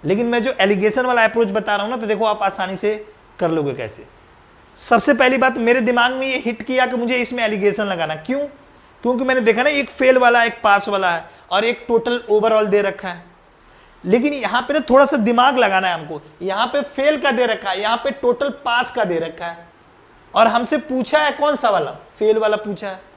लेकिन मैं जो एलिगेशन वाला अप्रोच बता रहा हूं ना, तो देखो आप आसानी से कर लोगे कैसे। सबसे पहली बात मेरे दिमाग में ये हिट किया कि मुझे इसमें एलिगेशन लगाना, क्यों, क्योंकि मैंने देखा ना एक फेल वाला एक पास वाला है और एक टोटल ओवरऑल दे रखा है। लेकिन यहाँ पे ना थोड़ा सा दिमाग लगाना है हमको, यहाँ पे फेल का दे रखा है, यहाँ पे टोटल पास का दे रखा है और हमसे पूछा है कौन सा वाला, फेल वाला पूछा है।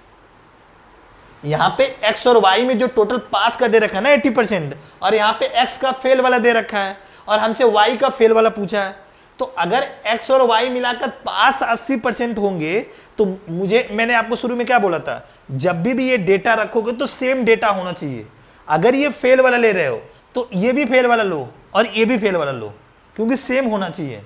यहाँ पे एक्स और वाई में जो टोटल पास का दे रखा है ना 80%, और यहाँ पे एक्स का फेल वाला दे रखा है और हमसे वाई का फेल वाला पूछा है। तो अगर x और y मिलाकर पास 80% होंगे तो मैंने आपको शुरू में क्या बोला था, जब भी ये डेटा रखोगे तो सेम डेटा होना चाहिए। अगर ये फेल वाला ले रहे हो तो ये भी फेल वाला लो और ये भी फेल वाला लो, क्योंकि सेम होना चाहिए।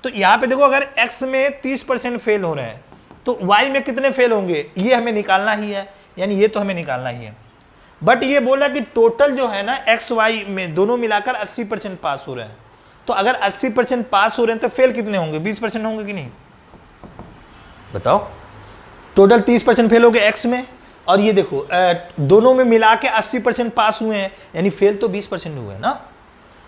तो यहाँ पे देखो अगर x में 30% फेल हो रहे हैं तो y में कितने फेल होंगे, ये हमें निकालना ही है, यानी ये तो हमें निकालना ही है। बट ये बोला कि टोटल जो है ना x y में दोनों मिलाकर 80% पास हो रहे हैं। तो अगर 80% पास हो रहे हैं तो फेल कितने होंगे, 20% होंगे कि नहीं, बताओ। टोटल 30% फेल हो गए एक्स में, और ये देखो दोनों में मिला के 80% पास हुए हैं, यानी फेल तो 20% हुए ना।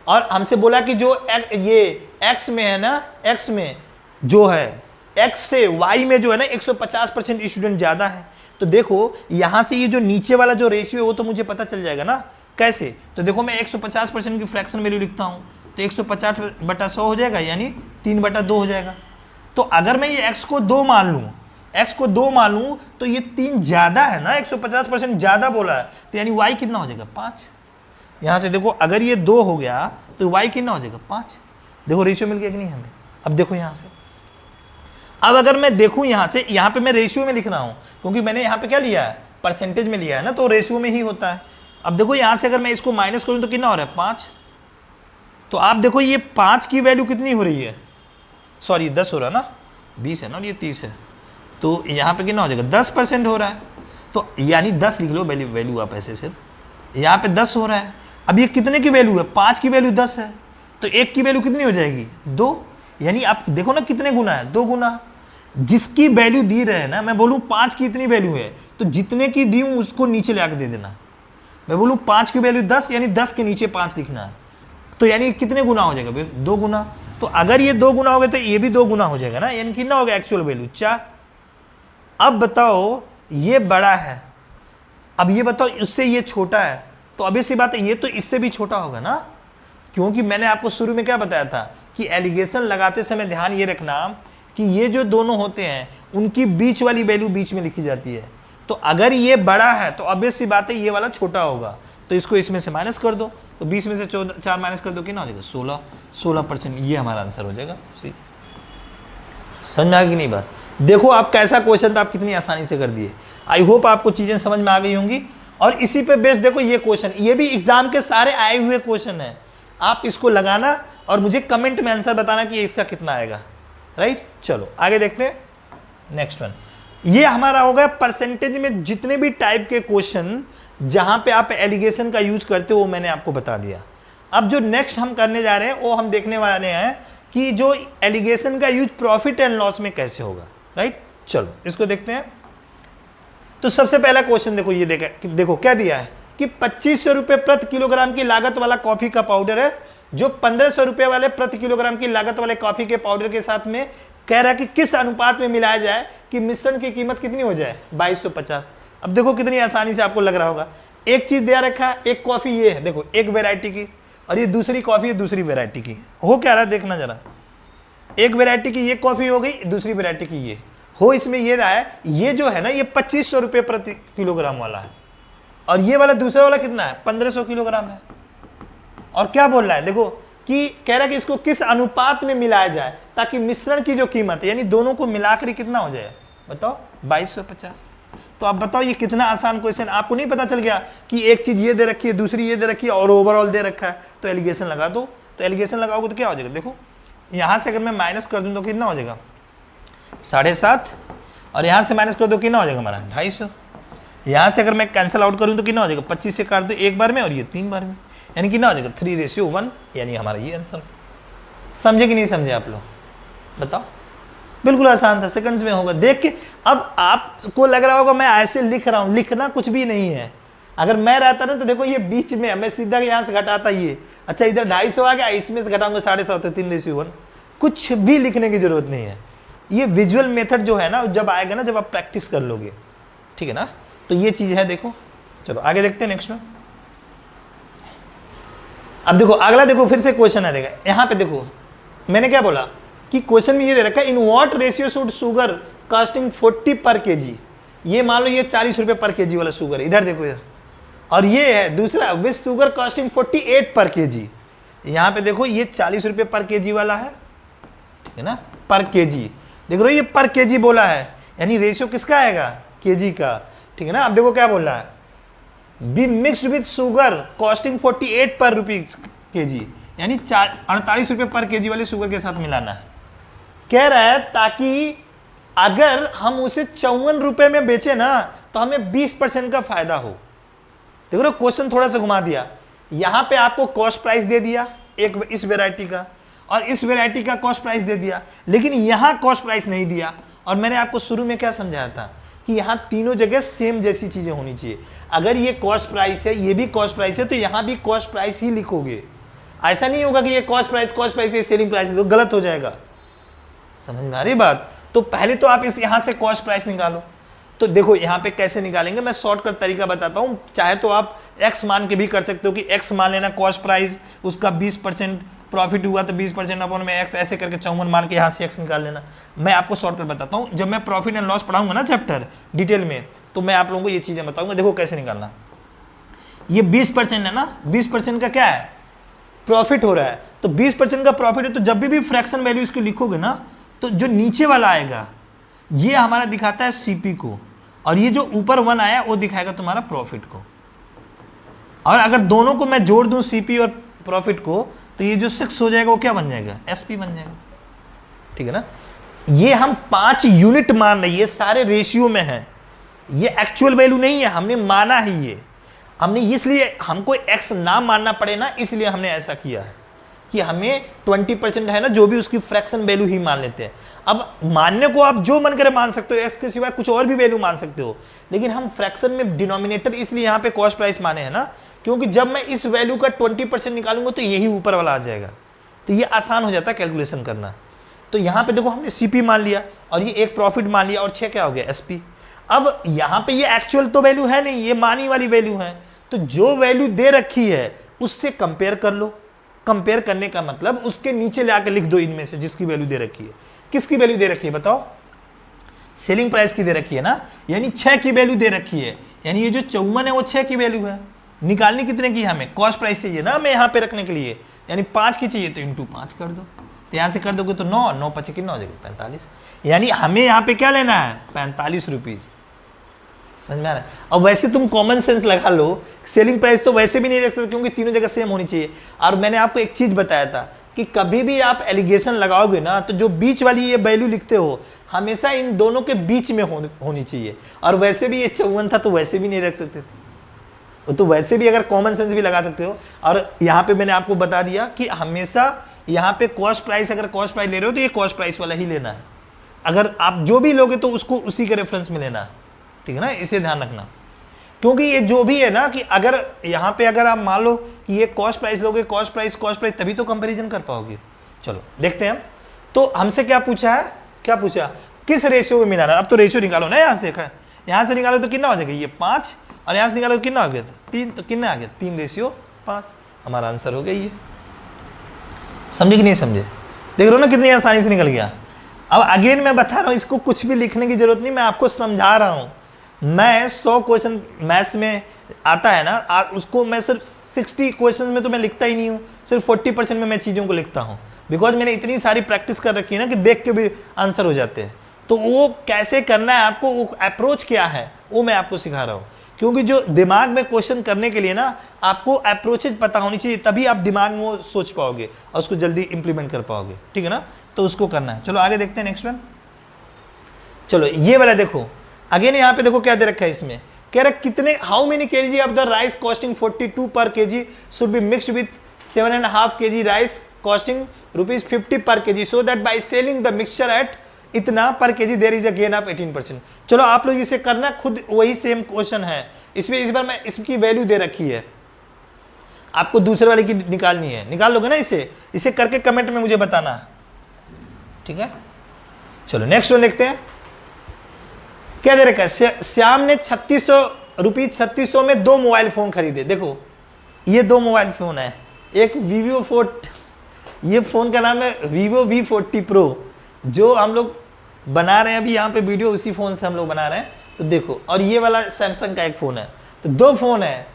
और हमसे बोला कि जो ये एक्स में है ना, एक्स में जो है एक्स से वाई में जो है ना 150% स्टूडेंट ज्यादा है। तो देखो यहां से ये जो नीचे वाला जो रेशियो है वो तो मुझे पता चल जाएगा ना, कैसे। तो देखो मैं 150% की फ्रैक्शन वैल्यू लिखता हूं, तो 150/100 हो जाएगा, यानी 3/2 हो जाएगा। तो अगर मैं ये x को 2 मान लूँ, x को 2 मान लूँ तो ये 3 ज़्यादा है ना, 150% ज़्यादा बोला है, तो यानी y कितना हो जाएगा 5। यहाँ से देखो अगर ये 2 हो गया तो y कितना हो जाएगा 5। देखो रेशियो मिल गया कि नहीं हमें। अब देखो यहाँ से, अब अगर मैं देखूँ यहाँ से, यहाँ पे मैं रेशियो में लिख रहा हूँ क्योंकि मैंने यहाँ पे क्या लिया है, परसेंटेज में लिया है ना, तो रेशियो में ही होता है। अब देखो यहाँ से अगर मैं इसको माइनस करूँ तो कितना हो रहा है 5। तो आप देखो ये 5 की वैल्यू कितनी हो रही है, सॉरी 10 हो रहा है ना, 20 है ना और ये 30 है, तो यहाँ पे कितना हो जाएगा 10% हो रहा है। तो यानी 10 लिख लो वैल्यू आप ऐसे सिर्फ, यहाँ पे 10 हो रहा है। अब ये कितने की वैल्यू है, 5 की वैल्यू 10 है, तो 1 की वैल्यू कितनी हो जाएगी 2। यानी आप देखो ना कितने गुना है, 2 गुना। जिसकी वैल्यू दी रहे हैं ना, मैं बोलूँ 5 की इतनी वैल्यू है तो जितने की दी हूँ उसको नीचे ला के दे देना। मैं बोलूँ 5 की वैल्यू 10, यानी 10 के नीचे 5 लिखना है, तो यानी कितने गुना हो जाएगा 2 गुना। तो अगर ये 2 गुना हो गया तो ये भी 2 गुना हो जाएगा ना, यानी कितना हो गया एक्चुअल वैल्यू 4। अब बताओ ये बड़ा है, अब ये बताओ इससे ये छोटा है, तो अभी सी बात है ये तो इससे भी छोटा होगा ना, क्योंकि मैंने आपको शुरू में क्या बताया था कि एलिगेशन लगाते समय ध्यान ये रखना कि ये जो दोनों होते हैं उनकी बीच वाली वैल्यू बीच में लिखी जाती है। तो अगर ये बड़ा है तो ऑब्वियस सी बात है ये वाला छोटा होगा, तो इसको इसमें से माइनस कर दो, तो 20 में से 4 माइनस कर दो, कितना हो जाएगा 16%। ये हमारा आंसर हो जाएगा। समझ में आ गई नहीं बात। देखो आप कैसा क्वेश्चन था, आप कितनी आसानी से कर दिए। आई होप आपको चीजें समझ में आ गई होंगी। और इसी पे बेस देखो ये क्वेश्चन, ये भी एग्जाम के सारे आए हुए क्वेश्चन है, आप इसको लगाना और मुझे कमेंट में आंसर बताना कि इसका कितना आएगा। राइट, चलो आगे देखते हैं नेक्स्ट वन। ये हमारा होगा परसेंटेज में जितने भी टाइप के क्वेश्चन जहां पे आप एलिगेशन का यूज करते हो वो मैंने आपको बता दिया। अब जो नेक्स्ट हम करने जा रहे हैं वो हम देखने वाले हैं कि जो एलिगेशन का यूज प्रॉफिट एंड लॉस में कैसे होगा। राइट, चलो इसको देखते हैं। तो सबसे पहला क्वेश्चन देखो, ये देखो क्या दिया है कि 2500 रुपये प्रति किलोग्राम की लागत वाला कॉफी का पाउडर है, जो 1500 रुपये वाले प्रति किलोग्राम की लागत वाले कॉफी के पाउडर के साथ में कह रहा है कि किस अनुपात में मिलाया जाए कि मिश्रण की कीमत कितनी हो जाए, 2250। अब देखो कितनी आसानी से आपको लग रहा होगा, एक चीज दिया रखा है, एक कॉफी ये है, देखो एक वेराइटी की, और ये दूसरी कॉफी है दूसरी वेराइटी की। हो क्या रहा है देखना जरा, एक वेराइटी की ये कॉफी हो गई, दूसरी वेराइटी की ये हो, इसमें ये रहा है, ये जो है ना ये 2500 रुपये प्रति किलोग्राम वाला है, और ये वाला दूसरा वाला कितना है, 1500 किलोग्राम है। और क्या बोल रहा है देखो कि कह रहा है कि इसको किस अनुपात में मिलाया जाए ताकि मिश्रण की जो कीमत है यानी दोनों को मिलाकर कितना हो जाए, बताओ 2250। तो आप बताओ ये कितना आसान क्वेश्चन, आपको नहीं पता चल गया कि एक चीज ये दे रखी है, दूसरी ये दे रखी है और ओवरऑल दे रखा है, तो एलिगेशन लगा दो। तो एलिगेशन लगाओगे तो क्या हो जाएगा, देखो यहां से अगर मैं माइनस कर दूं तो कितना हो जाएगा 7.5, और यहां से माइनस कर दो कितना हो जाएगा हमारा 250। यहां से अगर मैं कैंसिल आउट करूं तो कितना हो जाएगा, 25 से काट दो एक बार में और ये 3 बार में, यानी कितना हो जाएगा 3:1, यानी हमारा ये आंसर। समझे कि नहीं समझे आप लोग, बताओ। बिल्कुल आसान था, सेकंड्स में होगा देख के। अब आपको लग रहा होगा मैं ऐसे लिख रहा हूं, लिखना कुछ भी नहीं है। अगर मैं रहता ना तो देखो ये बीच में मैं सीधा यहाँ से घटाता ये, अच्छा इधर 250 आ गया, इसमें से घटाऊंगा 7.5 तो 3:1। कुछ भी लिखने की जरूरत नहीं है, ये विजुअल मेथड जो है ना जब आएगा ना, जब आप प्रैक्टिस कर लोगे, ठीक है ना। तो ये चीज है, देखो चलो आगे देखते हैं नेक्स्ट में। अब देखो अगला, देखो फिर से क्वेश्चन आ जाएगा यहाँ पे। देखो मैंने क्या बोला कि क्वेश्चन में ये दे रखा है, in what ratio should sugar casting 40 पर केजी। ये मान लो ये 40 रुपये पर केजी वाला शुगर है, इधर देखो ये, और ये है दूसरा विद शुगर कास्टिंग 48 पर केजी। यहाँ पे देखो ये 40 रुपये पर केजी वाला है, ठीक है ना, पर केजी। देख रहे हो ये पर केजी बोला है, यानी रेशियो किसका आएगा, केजी का, ठीक है ना। अब देखो क्या बोल रहा है, be mixed with sugar costing 48 पर रुपीज केजी, यानी 48 रुपये पर केजी वाले शुगर के साथ मिलाना है। कह रहा है ताकि अगर हम उसे 54 रुपये में बेचे ना तो हमें 20% का फायदा हो। देखो ना क्वेश्चन थोड़ा सा घुमा दिया, यहां पे आपको कॉस्ट प्राइस दे दिया एक इस वेराइटी का, और इस वेराइटी का कॉस्ट प्राइस दे दिया, लेकिन यहां कॉस्ट प्राइस नहीं दिया। और मैंने आपको शुरू में क्या समझाया था कि यहाँ तीनों जगह सेम जैसी चीजें होनी चाहिए। अगर ये कॉस्ट प्राइस है, ये भी कॉस्ट प्राइस है, तो यहाँ भी कॉस्ट प्राइस ही लिखोगे। ऐसा नहीं होगा कि ये कॉस्ट प्राइस ये सेलिंग प्राइस है, तो गलत हो जाएगा। समझ में आ रही बात। तो पहले तो आप इस यहाँ से कॉस्ट प्राइस निकालो। तो देखो यहाँ पे कैसे निकालेंगे, मैं शॉर्टकट तरीका बताता हूँ। चाहे तो आप x मान के भी कर सकते हो कि x मान लेना कॉस्ट प्राइस, उसका 20% प्रॉफिट हुआ तो 20% अपॉन में x, ऐसे करके 54 मान के यहाँ से x निकाल लेना। मैं आपको शॉर्टकट बताता हूँ, जब मैं प्रॉफिट एंड लॉस पढ़ाऊंगा ना चैप्टर डिटेल में, तो मैं आप लोगों को ये चीज़ें बताऊंगा। देखो कैसे निकालना। ये 20% है ना, 20% का क्या है, प्रॉफिट हो रहा है। तो 20% का प्रॉफिट है, तो जब भी फ्रैक्शन वैल्यू इसको लिखोगे ना, तो जो नीचे वाला आएगा ये हमारा दिखाता है सीपी को, और ये जो ऊपर 1 आया वो दिखाएगा तुम्हारा प्रॉफिट को। और अगर दोनों को मैं जोड़ दूं सीपी और प्रॉफिट को, तो ये जो 6 हो जाएगा वो क्या बन जाएगा, एसपी बन जाएगा, ठीक है ना। ये हम 5 यूनिट मान रहे हैं, ये सारे रेशियो में है, ये एक्चुअल वैल्यू नहीं है, हमने माना है। ये हमने इसलिए, हमको एक्स ना मानना पड़े ना, इसलिए हमने ऐसा किया है कि हमें 20% है ना, जो भी उसकी फ्रैक्शन वैल्यू ही मान लेते हैं। अब मानने को आप जो मन करे मान सकते हो, एक्स के सिवाय कुछ और भी वैल्यू मान सकते हो, लेकिन हम फ्रैक्शन में डिनोमिनेटर इसलिए यहाँ पे कॉस्ट प्राइस माने हैं ना, क्योंकि जब मैं इस वैल्यू का 20% निकालूंगा तो यही ऊपर वाला आ जाएगा, तो ये आसान हो जाता है कैलकुलेशन करना। तो यहाँ पे देखो हमने सीपी मान लिया, और ये एक प्रॉफिट मान लिया, और 6 क्या हो गया, एसपी। अब यहाँ पे ये एक्चुअल तो वैल्यू है नहीं, ये मानी वाली वैल्यू है, तो जो वैल्यू दे रखी है उससे कंपेयर कर लो। कंपेयर करने का मतलब उसके नीचे ले आकर लिख दो इनमें से जिसकी वैल्यू दे रखी है। किसकी वैल्यू दे रखी है बताओ, सेलिंग प्राइस की दे रखी है ना, यानी 6 की वैल्यू दे रखी है, यानी ये जो 54 है वो 6 की वैल्यू है। निकालनी कितने की, हमें कॉस्ट प्राइस चाहिए ना हमें यहाँ पे रखने के लिए, यानी 5 की चाहिए, तो इंटू 5 कर दो। तो यहाँ से कर दोगे तो 9 5 कितना हो जाएगा, 45। यानी हमें यहाँ पे क्या लेना है, 45 रुपीज। समझ में आ रहा है। अब वैसे तुम कॉमन सेंस लगा लो, सेलिंग प्राइस तो वैसे भी नहीं रख सकते क्योंकि तीनों जगह सेम होनी चाहिए। और मैंने आपको एक चीज बताया था कि कभी भी आप एलिगेशन लगाओगे ना, तो जो बीच वाली ये वैल्यू लिखते हो हमेशा इन दोनों के बीच में होनी चाहिए। और वैसे भी ये 54 था तो वैसे भी नहीं रख सकते थे, तो वैसे भी अगर कॉमन सेंस भी लगा सकते हो। और यहाँ पे मैंने आपको बता दिया कि हमेशा यहाँ पे कॉस्ट प्राइस, अगर कॉस्ट प्राइस ले रहे हो तो ये कॉस्ट प्राइस वाला ही लेना है। अगर आप जो भी लोगे तो उसको उसी के रेफरेंस में लेना है। ठीक है ना, इसे ध्यान रखना। क्योंकि ये जो भी है ना कि अगर यहाँ पे अगर आप मान लो कि ये कॉस्ट प्राइस लोगे, कॉस्ट प्राइस तभी तो कंपैरिजन कर पाओगे। चलो देखते हैं हम। तो हमसे क्या पूछा है, क्या पूछा, किस रेशियो में मिलाना। अब तो रेशियो निकालो ना, यहाँ से निकालो तो कितना हो जाएगा, ये 5, और यहाँ से निकालो तो कितना हो गया, 3, तो कितना आ गया 3:5। हमारा आंसर हो गया ये। समझे कि नहीं समझे, देख रहे हो ना कितनी आसानी से निकल गया। अब अगेन मैं बता रहा हूँ, इसको कुछ भी लिखने की जरूरत नहीं, मैं आपको समझा रहा हूँ। मैं 100 क्वेश्चन मैथ्स में आता है ना, उसको मैं सिर्फ 60 क्वेश्चन में तो मैं लिखता ही नहीं हूँ, सिर्फ 40% में मैं चीज़ों को लिखता हूँ। बिकॉज मैंने इतनी सारी प्रैक्टिस कर रखी है ना कि देख के भी आंसर हो जाते हैं। तो वो कैसे करना है आपको, वो अप्रोच क्या है, वो मैं आपको सिखा रहा हूँ। क्योंकि जो दिमाग में क्वेश्चन करने के लिए ना आपको अप्रोचेज पता होनी चाहिए, तभी आप दिमाग में वो सोच पाओगे और उसको जल्दी इंप्लीमेंट कर पाओगे, ठीक है ना। तो उसको करना है। चलो आगे देखते हैं नेक्स्ट वन। चलो ये वाला देखो, अगेन यहाँ पे देखो क्या दे रखा है इसमें, कह रहा कितने, how many kg of the rice costing 42 per kg should be mixed with 7.5 kg rice costing ₹50 per kg, so that by selling the mixture at इतना per kg there is a gain of 18%। चलो आप लोग इसे करना खुद, वही same question है इसमें। इस बार मैं इसकी वैल्यू दे रखी है, आपको दूसरे वाले की निकालनी है। निकाल लोगे ना इसे करके कमेंट में मुझे बताना, ठीक है। चलो नेक्स्ट वन देखते हैं क्या दे रखा है। श्याम ने 3600 में 2 मोबाइल फोन खरीदे। देखो ये 2 मोबाइल फोन है, एक Vivo 4, ये फोन का नाम है Vivo V40 Pro, जो हम लोग बना रहे हैं अभी यहाँ पे वीडियो, उसी फोन से हम लोग बना रहे हैं। तो देखो, और ये वाला सैमसंग का एक फोन है, तो 2 फोन है।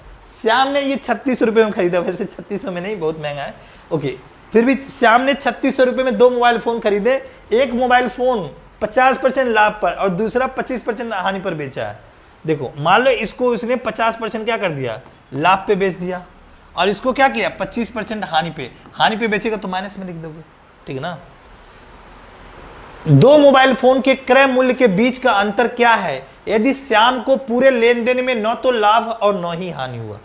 श्याम ने ये 3600 रुपये में खरीदा, वैसे 3600 में नहीं, बहुत महंगा है, ओके। फिर भी श्याम ने 3600 रुपये में 2 मोबाइल फोन खरीदे। एक मोबाइल फोन 50% लाभ पर और दूसरा 25% हानि पर बेचा है। देखो मान लो इसको उसने 50% क्या कर दिया, लाभ पे बेच दिया, और इसको क्या किया 25% हानि पे बेचेगा तो माइनस में लिख दोगे, ठीक है ना। 2 मोबाइल फोन के क्रय मूल्य के बीच का अंतर क्या है यदि श्याम को पूरे लेन देन में न तो लाभ और न ही हानि हुआ।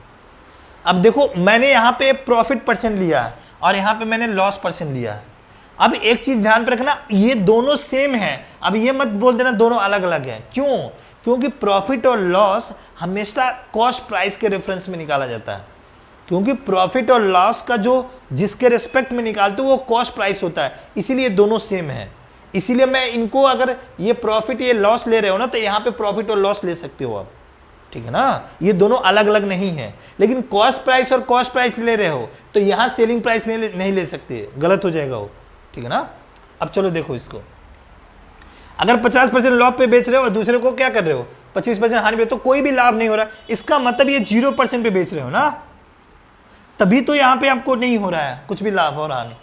अब देखो मैंने यहाँ पे प्रॉफिट परसेंट लिया है और यहाँ पे मैंने लॉस परसेंट लिया है। अब एक चीज ध्यान पे रखना, ये दोनों सेम है। अब ये मत बोल देना दोनों अलग अलग हैं, क्यों, क्योंकि प्रॉफिट और लॉस हमेशा कॉस्ट प्राइस के रेफरेंस में निकाला जाता है। क्योंकि प्रॉफिट और लॉस का जो जिसके रिस्पेक्ट में निकालते हो वो कॉस्ट प्राइस होता है, इसीलिए दोनों सेम है। इसीलिए मैं इनको, अगर ये प्रॉफिट ये लॉस ले रहे हो ना, तो यहाँ पे प्रॉफिट और लॉस ले सकते हो आप, ठीक है ना। ये दोनों अलग अलग नहीं है। लेकिन कॉस्ट प्राइस और कॉस्ट प्राइस ले रहे हो तो यहाँ सेलिंग प्राइस नहीं ले सकते, गलत हो जाएगा वो, ठीक है ना। अब चलो देखो इसको, अगर 50% लाभ पे बेच रहे हो और दूसरे को क्या कर रहे हो 25% हानि पे, तो कोई भी लाभ नहीं हो रहा। इसका मतलब ये 0% पे बेच रहे हो ना, तभी तो यहाँ पे आपको नहीं हो रहा है कुछ भी लाभ और हानि।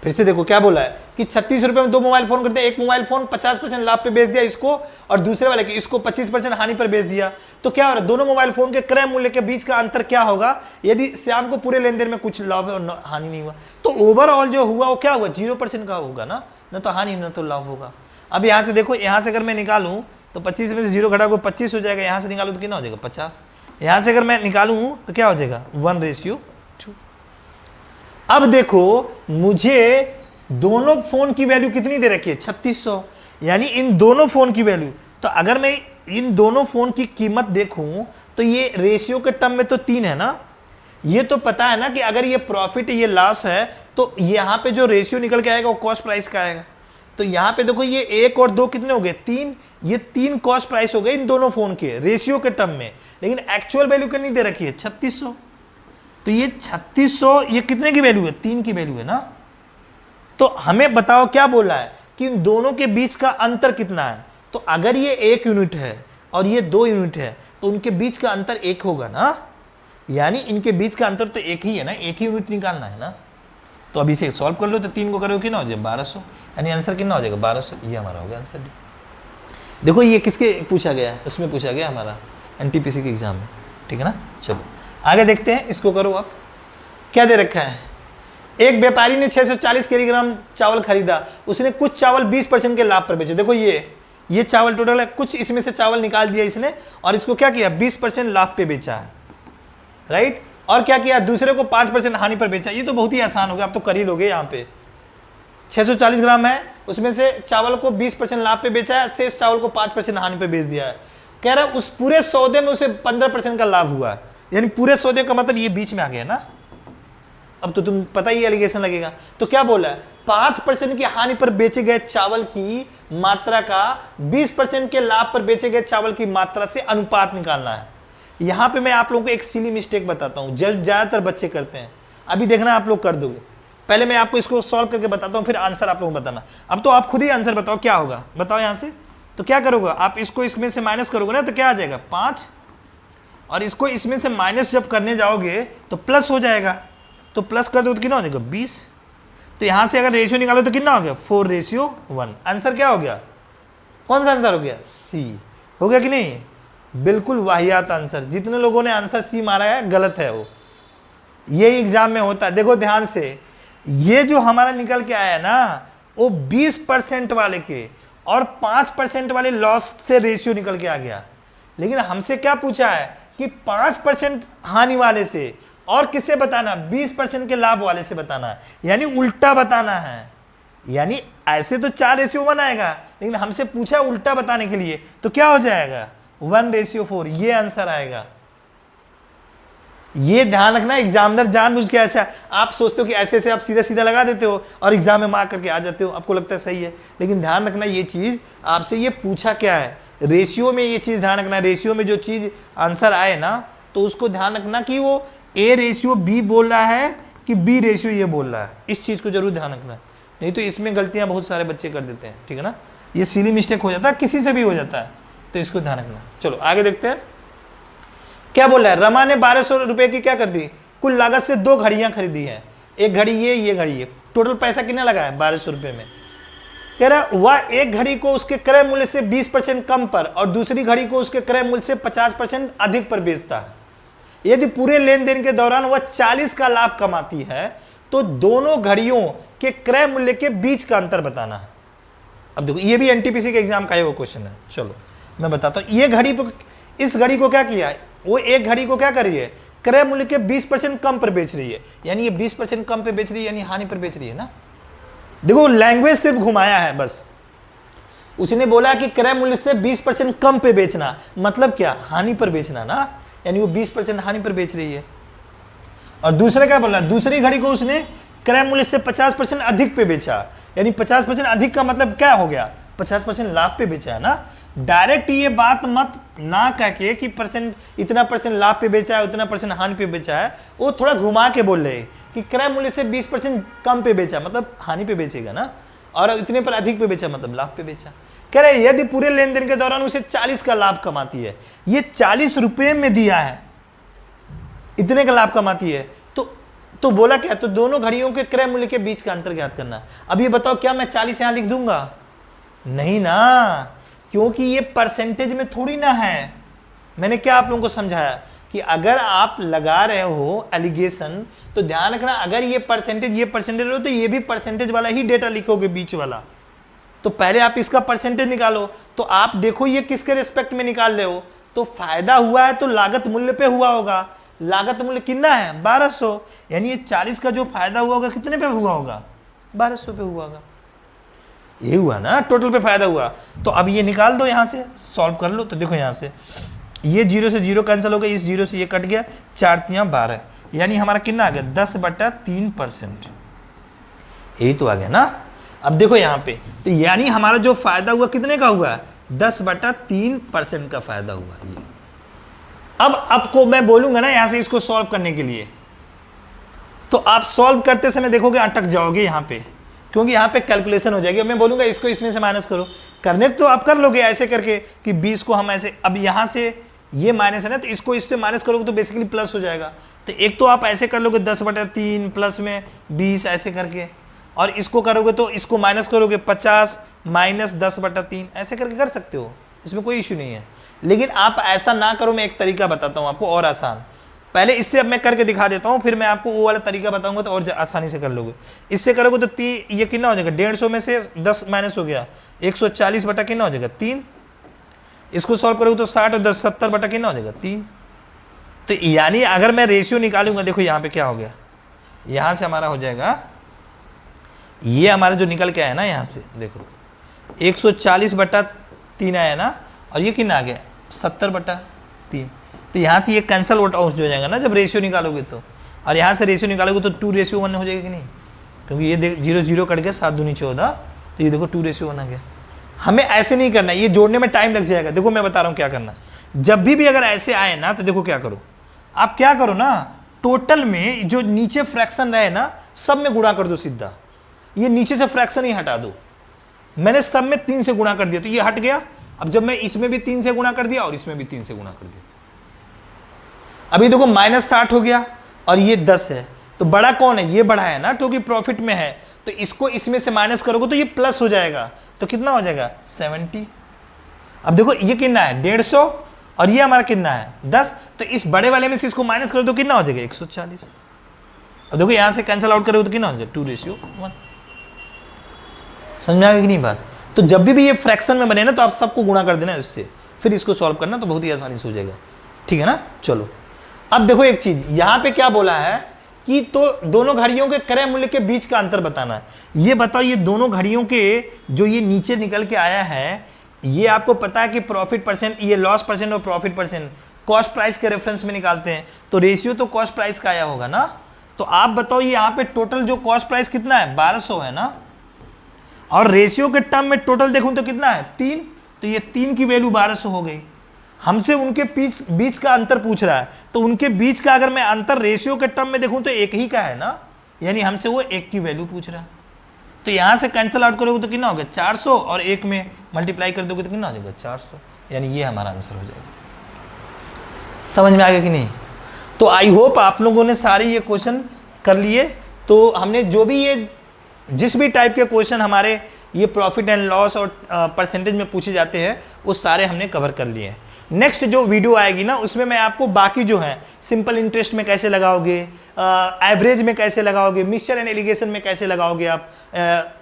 फिर से देखो क्या बोला है कि 36 रुपए में 2 मोबाइल फोन करते हैं, एक मोबाइल फोन 50% लाभ पे बेच दिया इसको, और दूसरे वाले के इसको 25% हानि पर बेच दिया, तो क्या हो रहा है, दोनों मोबाइल फोन के क्रय मूल्य के बीच का अंतर क्या होगा यदि श्याम को पूरे लेन देन में कुछ लाभ और हानि नहीं हुआ। तो ओवरऑल जो हुआ वो क्या हुआ, 0% का होगा ना, न तो हानि न तो लाभ होगा। अब यहाँ से देखो, यहाँ से अगर मैं निकालूं तो 25 में से 0 घटा को 25 हो जाएगा, यहाँ से निकालूं तो कितना हो जाएगा 50, यहाँ से अगर मैं निकालूं तो क्या हो जाएगा 1:2। अब देखो मुझे दोनों फोन की वैल्यू कितनी दे रखी है 3600, यानी इन दोनों फोन की वैल्यू। तो अगर मैं इन दोनों फोन की कीमत देखूं तो ये रेशियो के टर्म में तो 3 है ना। ये तो पता है ना कि अगर ये प्रॉफिट ये लॉस है तो यहाँ पे जो रेशियो निकल के आएगा वो कॉस्ट प्राइस का आएगा। तो यहाँ पे देखो ये 1 और 2 कितने हो गए 3, ये 3 कॉस्ट प्राइस हो गए इन दोनों फोन के रेशियो के टर्म में। लेकिन एक्चुअल वैल्यू कितनी दे रखी है 3600। तो ये 3600 ये कितने की वैल्यू है 3 की वैल्यू है ना। तो हमें बताओ क्या बोला है कि इन दोनों के बीच का अंतर कितना है। तो अगर ये 1 यूनिट है और ये 2 यूनिट है तो उनके बीच का अंतर 1 होगा ना, यानी इनके बीच का अंतर तो 1 ही है ना, 1 ही यूनिट निकालना है ना। तो अभी इसे सॉल्व कर लो तो 3 को करोगे कितना हो जाएगा 1200, यानी आंसर कितना हो जाएगा 1200। ये हमारा हो गया आंसर। देखो ये किसके पूछा गया है, उसमें पूछा गया हमारा एनटीपीसी के एग्जाम में, ठीक है ना। चलो आगे देखते हैं, इसको करो आप। क्या दे रखा है, एक व्यापारी ने 640 किलोग्राम चावल खरीदा, उसने कुछ चावल 20% के लाभ पर बेचे। देखो ये चावल टोटल है, कुछ इसमें से चावल निकाल दिया इसने और इसको क्या किया 20% लाभ पे बेचा है, राइट। और क्या किया दूसरे को 5% हानि पर बेचा। ये तो बहुत ही आसान हो गया, आप तो कर ही लोगे। यहाँ पे 640 ग्राम है, उसमें से चावल को 20% लाभ पे बेचा है, शेष चावल को 5% हानि पे बेच दिया है। कह रहा है उस पूरे सौदे में उसे 15% का लाभ हुआ, यानी पूरे सौदे का मतलब ये बीच में आ गया ना। अब तो तुम पता ही एलिगेशन लगेगा। तो क्या बोला है, 5% की हानि पर बेचे गए चावल की मात्रा का 20% के लाभ पर बेचे गए चावल की मात्रा से अनुपात निकालना है। यहां पे मैं आप लोगों को एक सिली मिस्टेक बताता हूं, ज्यादातर बच्चे करते हैं, अभी देखना आप लोग कर दोगे। पहले मैं आपको इसको सॉल्व करके बताता हूं, फिर आंसर आप लोगों को बताना। अब तो आप खुद ही आंसर बताओ क्या होगा, बताओ यहां से। तो क्या करोगे आप, इसको इसमें से माइनस करोगे ना, तो क्या आ जाएगा 5, और इसको इसमें से माइनस जब करने जाओगे तो प्लस हो जाएगा। तो प्लस कर दो तो कितना हो जाएगा 20। तो यहां से अगर रेशियो निकालो तो कितना हो गया 4:1। आंसर क्या हो गया, कौन सा आंसर हो गया, सी। हो गया कि नहीं, बिल्कुल वाहियात आंसर। जितने लोगों ने आंसर सी मारा है गलत है वो, ये एग्जाम में होता है। देखो ध्यान से, ये जो हमारा निकल के आया है ना, वो 20% वाले के और 5% वाले लॉस से रेशियो निकल के आ गया। लेकिन हमसे क्या पूछा है कि 5% हानि वाले से और किससे बताना, 20% के लाभ वाले से बताना है, यानी उल्टा बताना है। यानी ऐसे तो 4:1 आएगा, लेकिन हमसे पूछा उल्टा बताने के लिए, तो क्या हो जाएगा 1:4, ये आंसर आएगा। ये ध्यान रखना, एग्जामिनर जानबूझ के ऐसा, आप सोचते हो कि ऐसे से आप सीधा सीधा लगा देते हो और एग्जाम में मार्क करके आ जाते हो, आपको लगता है सही है। लेकिन ध्यान रखना ये चीज आपसे ये पूछा क्या है, रेशियो में ये चीज ध्यान रखना। रेशियो में जो चीज आंसर आए ना, तो उसको ध्यान रखना कि वो A:B बोल रहा है कि B:A ये बोल रहा है, इस चीज को जरूर ध्यान रखना। नहीं तो इसमें गलतियां बहुत सारे बच्चे कर देते हैं, ठीक है ना। ये सिली मिस्टेक हो जाता है, किसी से भी हो जाता है, तो इसको ध्यान रखना। चलो आगे देखते हैं क्या बोल रहा है। रमा ने 1200 रुपए की क्या कर दी, कुल लागत से 2 घड़ियां खरीदी हैं, एक घड़ी ये घड़ी ये। टोटल पैसा कितना लगा है 1200 रुपए में। कह रहा वह एक घड़ी को उसके क्रय मूल्य से 20% कम पर और दूसरी घड़ी को उसके क्रय मूल्य से 50% अधिक पर बेचता है। यदि पूरे लेन देन के दौरान वह 40 का लाभ कमाती है, तो दोनों घड़ियों के क्रय मूल्य के बीच का अंतर बताना है। अब देखो ये भी एनटीपीसी के एग्जाम का ही वो क्वेश्चन है। चलो मैं बताता हूं। ये घड़ी पर, इस घड़ी को क्या किया है, वो एक घड़ी को क्या कर रही है, क्रय मूल्य के 20% कम पर बेच रही है, यानी ये 20% कम पे बेच रही है, यानी हानि पर बेच रही है ना। देखो लैंग्वेज सिर्फ घुमाया है बस, उसने बोला कि क्रय मूल्य से 20% कम पे बेचना, मतलब क्या, हानि पर बेचना ना, यानी वो 20% हानि पर बेच रही है। और दूसरा क्या बोला, दूसरी घड़ी को उसने क्रय मूल्य से 50% अधिक पे बेचा, यानी 50% अधिक का मतलब क्या हो गया, 50% लाभ पे बेचा है ना। डायरेक्ट ये बात मत ना कह के कि इतना परसेंट लाभ पे बेचा है, उतना परसेंट हानि पे बेचा है, वो थोड़ा घुमा के बोल रहे कि क्रय मूल्य से 20% कम पे बेचा मतलब हानि पे बेचेगा ना, और इतने पर अधिक पे बेचा मतलब लाभ पे बेचा। कह रहे यदि पूरे लेन देन के दौरान उसे 40 का लाभ कमाती है, ये 40 रुपए में दिया है, इतने का लाभ कमाती है, तो बोला क्या, तो दोनों घड़ियों के क्रय मूल्य के बीच का अंतर ज्ञात करना। अब ये बताओ क्या मैं 40 यहां लिख दूंगा, नहीं ना, क्योंकि ये परसेंटेज में थोड़ी ना है। मैंने क्या आप लोगों को समझाया कि अगर आप लगा रहे हो एलिगेशन, तो ध्यान रखना अगर ये परसेंटेज हो तो ये भी परसेंटेज वाला ही डेटा लिखोगे बीच वाला। तो पहले आप इसका परसेंटेज निकालो, तो आप देखो ये किसके रिस्पेक्ट में निकाल रहे हो, तो फायदा हुआ है तो लागत मूल्य पे हुआ होगा। लागत मूल्य कितना है 1200, यानी ये 40 का जो फायदा हुआ होगा कितने पे हुआ होगा 1200 पे हुआ होगा। ये हुआ ना, टोटल पे फायदा हुआ। तो अब ये निकाल दो, यहां से सॉल्व कर लो। तो देखो यहां से ये 0 से 0 कैंसिल हो गया, इस 0 से ये कट गया, 4×3 12, यानी हमारा कितना आ गया 10/3%। यही तो आ गया ना। अब देखो यहाँ पे, तो यानी हमारा जो फायदा हुआ कितने का हुआ, 10/3% का फायदा हुआ ये। अब आपको मैं बोलूंगा ना यहां से इसको सॉल्व करने के लिए, तो आप सॉल्व करते समय देखोगे अटक जाओगे यहाँ पे, क्योंकि यहाँ पे कैलकुलेशन हो जाएगी। मैं बोलूंगा इसको इसमें से माइनस करो, करने तो आप कर लोगे ऐसे करके कि 20 को हम ऐसे, अब यहाँ से ये माइनस है ना, तो इसको इससे माइनस करोगे तो बेसिकली प्लस हो जाएगा। तो एक तो आप ऐसे कर लोगे 10/3 प्लस में 20 ऐसे करके, और इसको करोगे तो इसको माइनस करोगे 50 माइनस 10/3 ऐसे करके कर सकते हो, इसमें कोई इशू नहीं है। लेकिन आप ऐसा ना करो, मैं एक तरीका बताता हूँ आपको और आसान। पहले इससे अब मैं करके दिखा देता हूँ, फिर मैं आपको वो वाला तरीका बताऊंगा तो और आसानी से कर लोगे। इससे करोगे तो ये कितना हो जाएगा, 150 में से 10 माइनस हो गया, 140 बटा कितना हो जाएगा 3। इसको सॉल्व करोगे तो 60 और 10 70 बटा कितना हो जाएगा 3। तो यानी अगर मैं रेशियो निकालूंगा, देखो यहाँ पे क्या हो गया, यहाँ से हमारा हो जाएगा, ये हमारा जो निकल के आया ना यहाँ से देखो 140/3 आया ना, और ये कितना आ गया 70/3। तो यहाँ से ये कैंसल आउट हो जाएगा ना जब रेशियो निकालोगे तो, और यहाँ से रेशियो निकालोगे तो 2:1 हो जाएगा कि नहीं, क्योंकि ये देख 0 0 कट गया, 7 दूनी 14, तो ये देखो 2:1 आ गया। हमें ऐसे नहीं करना, ये जोड़ने में टाइम लग जाएगा। देखो मैं बता रहा हूँ क्या करना, जब भी अगर ऐसे आए ना तो देखो क्या करो, आप क्या करो ना, टोटल में जो नीचे फ्रैक्शन रहे ना सब में गुणा कर दो सीधा, ये नीचे से फ्रैक्शन ही हटा दो। मैंने सब में 3 से गुणा कर दिया तो ये हट गया। अब जब मैं इसमें भी 3 से गुणा कर दिया और इसमें भी 3 से गुणा कर दिया, अभी देखो -60 हो गया और ये 10 है, तो बड़ा कौन है, ये बड़ा है ना, क्योंकि प्रॉफिट में है, तो इसको इसमें से माइनस करोगे तो ये प्लस हो जाएगा, तो कितना हो जाएगा 70। अब देखो ये कितना है 150 और ये हमारा कितना है 10, तो इस बड़े वाले में से इसको माइनस कर दो कितना हो जाएगा 140। अब देखो यहां से कैंसिल आउट करोगे तो कितना हो जाएगा 2:1। समझ में आ गई कि नहीं बात। तो जब भी ये फ्रैक्शन में बने ना तो आप सबको गुणा कर देना इससे, फिर इसको सॉल्व करना तो बहुत ही आसानी से हो जाएगा, ठीक है ना। चलो अब देखो एक चीज यहां पे क्या बोला है कि तो दोनों घड़ियों के क्रय मूल्य के बीच का अंतर बताना है। ये बताओ ये दोनों घड़ियों के जो ये नीचे निकल के आया है, ये आपको पता है कि प्रॉफिट परसेंट, ये लॉस परसेंट और प्रॉफिट परसेंट कॉस्ट प्राइस के रेफरेंस में निकालते हैं, तो रेशियो तो कॉस्ट प्राइस का आया होगा ना। तो आप बताओ ये यहाँ पे टोटल जो कॉस्ट प्राइस कितना है 1200 है ना, और रेशियो के टर्म में टोटल देखूं तो कितना है 3, तो ये 3 की वैल्यू 1200 हो गई। हमसे उनके बीच का अंतर पूछ रहा है, तो उनके बीच का अगर मैं अंतर रेशियो के टर्म में देखूं तो एक ही का है ना, यानी हमसे वो 1 की वैल्यू पूछ रहा है। तो यहां से कैंसिल आउट करोगे तो कितना हो गया 400 और 1 में मल्टीप्लाई कर दोगे तो कितना हो जाएगा 400, यानी ये हमारा आंसर हो जाएगा। समझ में आ गया कि नहीं। तो आई होप आप लोगों ने सारे ये क्वेश्चन कर लिए। तो हमने जो भी ये जिस भी टाइप के क्वेश्चन हमारे ये प्रॉफिट एंड लॉस और परसेंटेज में पूछे जाते हैं वो सारे हमने कवर कर लिए हैं। नेक्स्ट जो वीडियो आएगी ना उसमें मैं आपको बाकी जो है सिंपल इंटरेस्ट में कैसे लगाओगे, एवरेज में कैसे लगाओगे, मिक्सचर एंड एलिगेशन में कैसे लगाओगे आप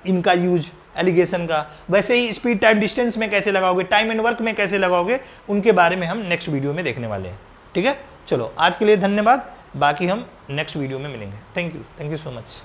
इनका यूज एलिगेशन का, वैसे ही स्पीड टाइम डिस्टेंस में कैसे लगाओगे, टाइम एंड वर्क में कैसे लगाओगे, उनके बारे में हम नेक्स्ट वीडियो में देखने वाले हैं। ठीक है, चलो आज के लिए धन्यवाद, बाकी हम नेक्स्ट वीडियो में मिलेंगे। Thank you so much.